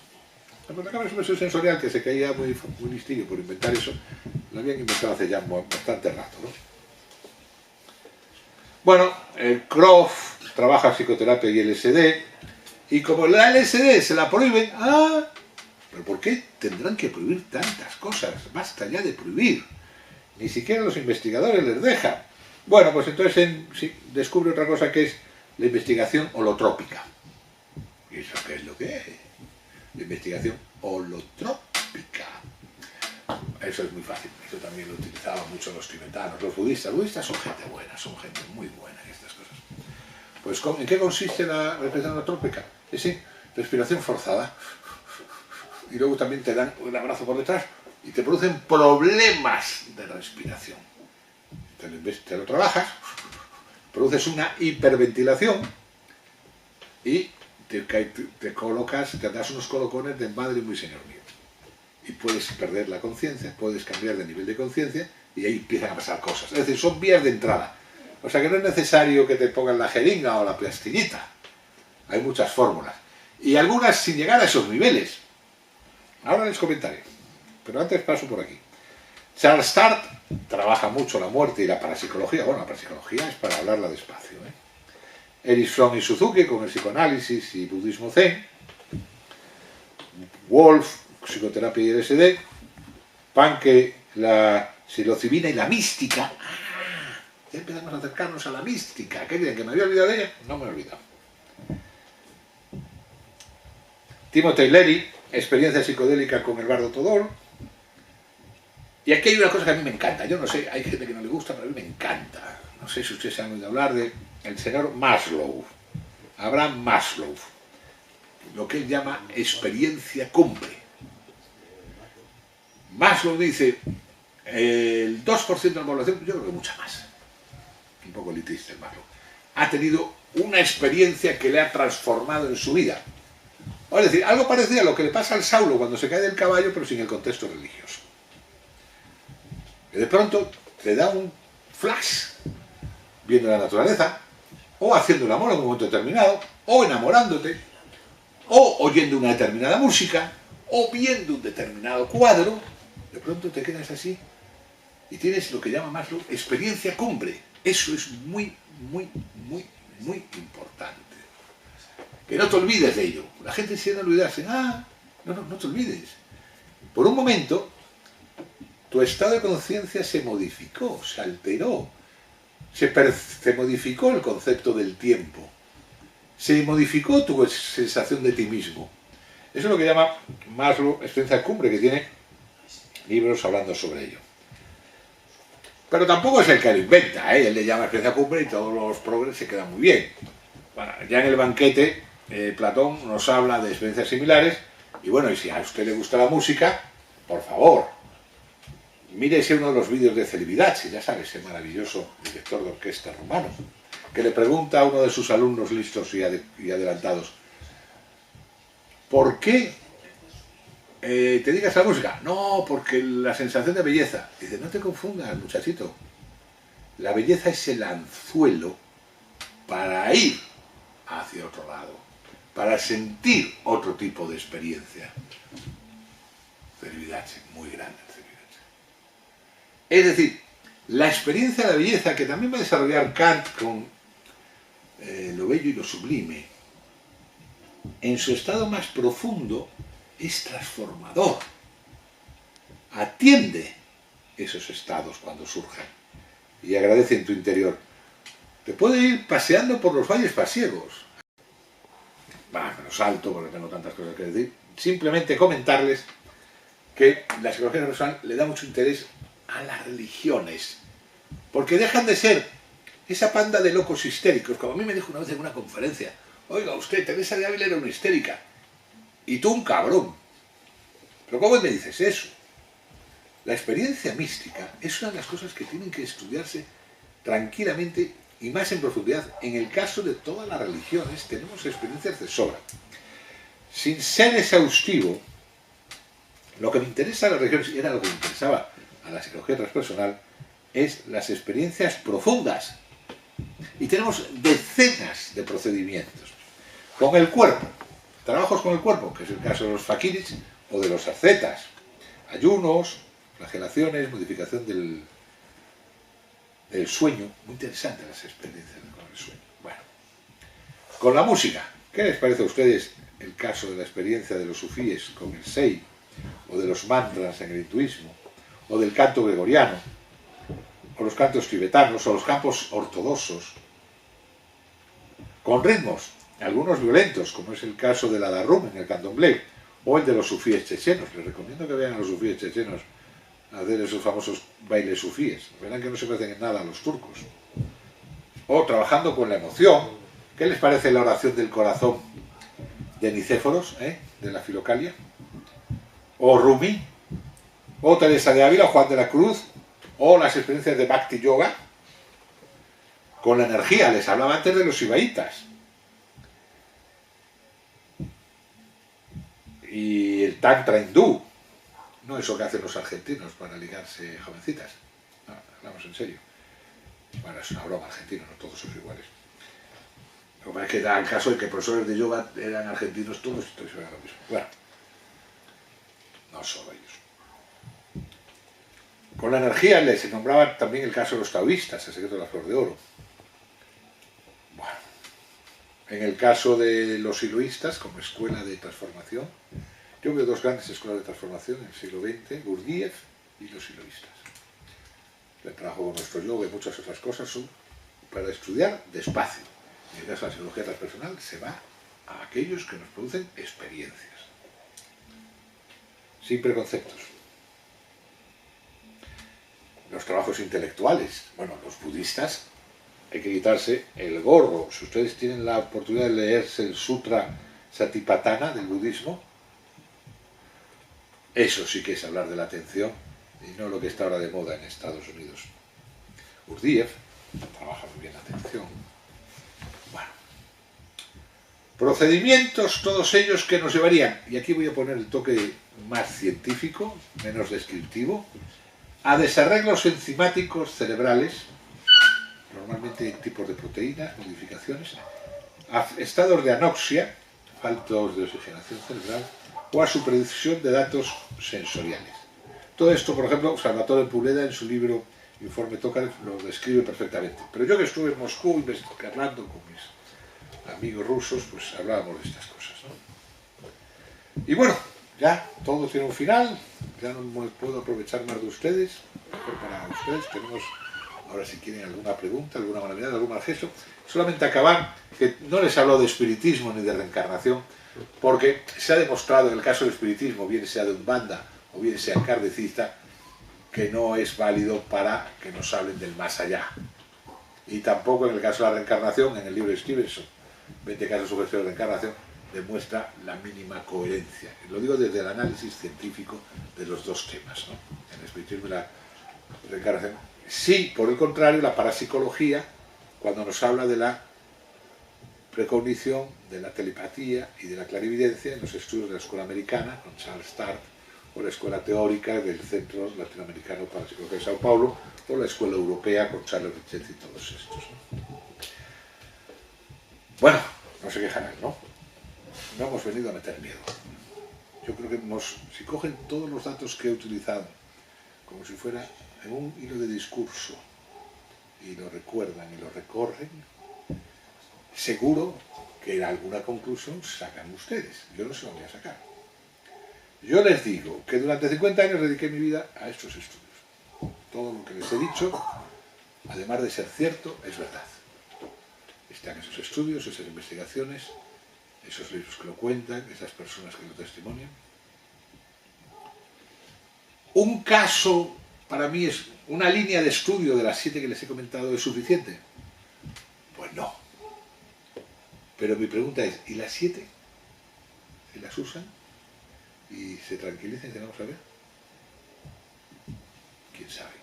La cámara de supresión sensorial, que se caía muy listillo por inventar eso, lo habían inventado hace ya bastante rato, ¿no? Bueno, el Croft trabaja psicoterapia y LSD, y como la LSD se la prohíben, ¿pero por qué tendrán que prohibir tantas cosas? Basta ya de prohibir. Ni siquiera los investigadores les dejan. Bueno, pues entonces descubre otra cosa, que es la investigación holotrópica. ¿Y eso qué es lo que es? La investigación holotrópica. Eso es muy fácil. Eso también lo utilizaban mucho los tibetanos, los budistas. Los budistas son gente buena, son gente muy buena en estas cosas. Pues ¿en qué consiste la respiración holotrópica? Es respiración forzada. Y luego también te dan un abrazo por detrás y te producen problemas de respiración. Te lo trabajas, produces una hiperventilación y te colocas, te das unos colocones de madre muy señor mío. Y puedes perder la conciencia, puedes cambiar de nivel de conciencia y ahí empiezan a pasar cosas. Es decir, son vías de entrada. O sea que no es necesario que te pongan la jeringa o la plastillita. Hay muchas fórmulas. Y algunas sin llegar a esos niveles. Ahora les comentaré. Pero antes paso por aquí. Charles Sturt trabaja mucho la muerte y la parapsicología. Bueno, la parapsicología es para hablarla despacio, Erich Fromm y Suzuki con el psicoanálisis y budismo zen. Wolf, psicoterapia y LSD. Panke, la psilocibina y la mística. Ya empezamos a acercarnos a la mística. ¿Qué creen? ¿Que me había olvidado de ella? No me he olvidado. Timothy Leary, experiencia psicodélica con el bardo Todol. Y aquí hay una cosa que a mí me encanta. Yo no sé, hay gente que no le gusta, pero a mí me encanta. No sé si ustedes han oído hablar de el señor Maslow, Abraham Maslow, lo que él llama experiencia cumbre. Maslow dice, el 2% de la población, yo creo que mucha más, un poco elitista el Maslow, ha tenido una experiencia que le ha transformado en su vida. Es decir, algo parecido a lo que le pasa al Saulo cuando se cae del caballo, pero sin el contexto religioso. Que de pronto te da un flash, viendo la naturaleza, o haciendo el amor en un momento determinado, o enamorándote, o oyendo una determinada música, o viendo un determinado cuadro. De pronto te quedas así y tienes lo que llama Maslow experiencia cumbre. Eso es muy, muy, muy, muy importante. Que no te olvides de ello. La gente tiende a olvidarse. No te olvides. Por un momento, tu estado de conciencia se modificó, se alteró. Se modificó el concepto del tiempo. Se modificó tu sensación de ti mismo. Eso es lo que llama Maslow experiencia cumbre, que tiene libros hablando sobre ello. Pero tampoco es el que lo inventa, Él le llama experiencia cumbre y todos los progres se quedan muy bien. Bueno, ya en el banquete, Platón nos habla de experiencias similares, y bueno, y si a usted le gusta la música, por favor, mírese uno de los vídeos de Celibidache, ya sabes, ese maravilloso director de orquesta rumano, que le pregunta a uno de sus alumnos listos y adelantados: ¿por qué te dedicas a la música? No, porque la sensación de belleza. Dice, no te confundas, muchachito. La belleza es el anzuelo para ir hacia otro lado, para sentir otro tipo de experiencia. Celibidache, muy grande Celibidache. Es decir, la experiencia de la belleza, que también va a desarrollar Kant con lo bello y lo sublime, en su estado más profundo, es transformador. Atiende esos estados cuando surjan y agradece en tu interior. Te puede ir paseando por los valles pasiegos. Me lo salto porque tengo tantas cosas que decir. Simplemente comentarles que la psicología personal le da mucho interés a las religiones, porque dejan de ser esa panda de locos histéricos. Como a mí me dijo una vez en una conferencia: oiga, usted, Teresa de Ávila era una histérica y tú un cabrón. ¿Pero cómo me dices eso? La experiencia mística es una de las cosas que tienen que estudiarse tranquilamente y más en profundidad. En el caso de todas las religiones tenemos experiencias de sobra. Sin ser exhaustivo, lo que me interesa a las religiones, y era lo que me interesaba a la psicología transpersonal, es las experiencias profundas. Y tenemos decenas de procedimientos. Con el cuerpo, trabajos con el cuerpo, que es el caso de los fakiris o de los ascetas, ayunos, flagelaciones, modificación del sueño. Muy interesante las experiencias con el sueño. Bueno, con la música, ¿qué les parece a ustedes el caso de la experiencia de los sufíes con el sei, o de los mantras en el hinduismo, o del canto gregoriano, o los cantos tibetanos, o los campos ortodoxos, con ritmos, algunos violentos, como es el caso de la darum en el candomblé, o el de los sufíes chechenos? Les recomiendo que vean a los sufíes chechenos hacer esos famosos bailes sufíes. Verán que no se parecen en nada a los turcos. O trabajando con la emoción. ¿Qué les parece la oración del corazón de Nicéforos, de la Filocalia? O Rumi, o Teresa de Ávila, o Juan de la Cruz, o las experiencias de Bhakti Yoga con la energía. Les hablaba antes de los Shivaitas. Y el Tantra hindú, no eso que hacen los argentinos para ligarse jovencitas. No, hablamos en serio. Bueno, es una broma, argentinos, no todos son iguales. Lo que pasa es que da el caso de que profesores de yoga eran argentinos todos y todos eran lo mismo. Bueno, no solo ellos. Con la energía les nombraba también el caso de los taoístas, el secreto de la flor de oro. Bueno, en el caso de los siloístas, como escuela de transformación, yo veo dos grandes escuelas de transformación en el siglo XX, Gurdjieff y los siloístas. El trabajo con nuestro yoga y muchas otras cosas son para estudiar despacio. En el caso de la psicología transpersonal se va a aquellos que nos producen experiencias, sin preconceptos. Los trabajos intelectuales, bueno, los budistas, hay que quitarse el gorro. Si ustedes tienen la oportunidad de leerse el Sutra Satipatthana del budismo, eso sí que es hablar de la atención y no lo que está ahora de moda en Estados Unidos. Gurdjieff trabaja muy bien la atención. Bueno, procedimientos, todos ellos que nos llevarían, y aquí voy a poner el toque más científico, menos descriptivo, a desarreglos enzimáticos cerebrales, normalmente tipos de proteínas, modificaciones, a estados de anoxia, faltos de oxigenación cerebral, o a supresión de datos sensoriales. Todo esto, por ejemplo, Salvatore Puleda en su libro Informe Tokarev lo describe perfectamente. Pero yo que estuve en Moscú hablando con mis amigos rusos, pues hablábamos de estas cosas, ¿no? Y bueno, ya todo tiene un final, ya no puedo aprovechar más de ustedes, mejor para ustedes. Tenemos, ahora si quieren alguna pregunta, alguna maravilla, algún mal gesto, solamente acabar, que no les hablo de espiritismo ni de reencarnación, porque se ha demostrado en el caso del espiritismo, bien sea de Umbanda o bien sea kardecista, que no es válido para que nos hablen del más allá. Y tampoco en el caso de la reencarnación, en el libro de Stevenson, 20 casos sugestivos de reencarnación, demuestra la mínima coherencia. Lo digo desde el análisis científico de los dos temas, ¿no? En el espiritismo y la reencarnación. Sí, por el contrario, la parapsicología, cuando nos habla de la precognición, de la telepatía y de la clarividencia, en los estudios de la escuela americana, con Charles Sturt, o la escuela teórica del Centro Latinoamericano para la Psicología de Sao Paulo, o la escuela europea con Charles Richet y todos estos, ¿no? Bueno, no se quejan, ¿no? No hemos venido a meter miedo. Yo creo que si cogen todos los datos que he utilizado, como si fuera en un hilo de discurso, y lo recuerdan y lo recorren, seguro que alguna conclusión sacan ustedes. Yo no se lo voy a sacar. Yo les digo que durante 50 años dediqué mi vida a estos estudios. Todo lo que les he dicho, además de ser cierto, es verdad. Están esos estudios, esas investigaciones, esos libros que lo cuentan, esas personas que lo testimonian. Un caso, para mí, es una línea de estudio de las 7 que les he comentado, ¿es suficiente? Pues no. Pero mi pregunta es, ¿y las 7? ¿Si las usan? ¿Y se tranquilicen, que vamos a ver? ¿Quién sabe?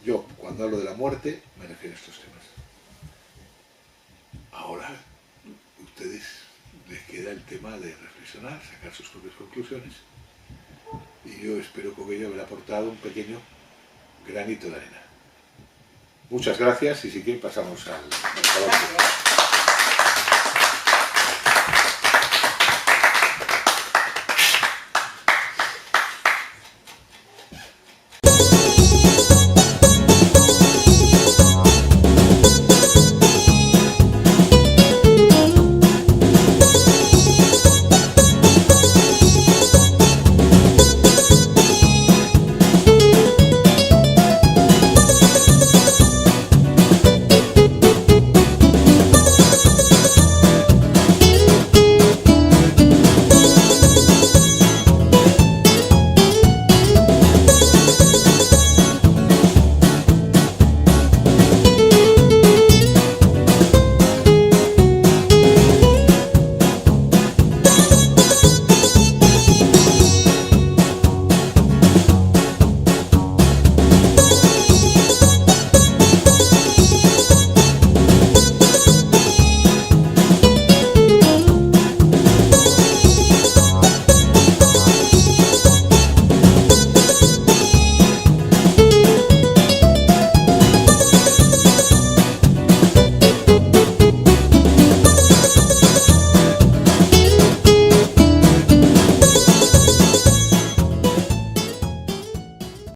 Yo, cuando hablo de la muerte, me refiero a estos temas. Ahora, a ustedes les queda el tema de reflexionar, sacar sus propias conclusiones. Y yo espero con ello haber aportado un pequeño granito de arena. Muchas gracias y si quieren pasamos al trabajo.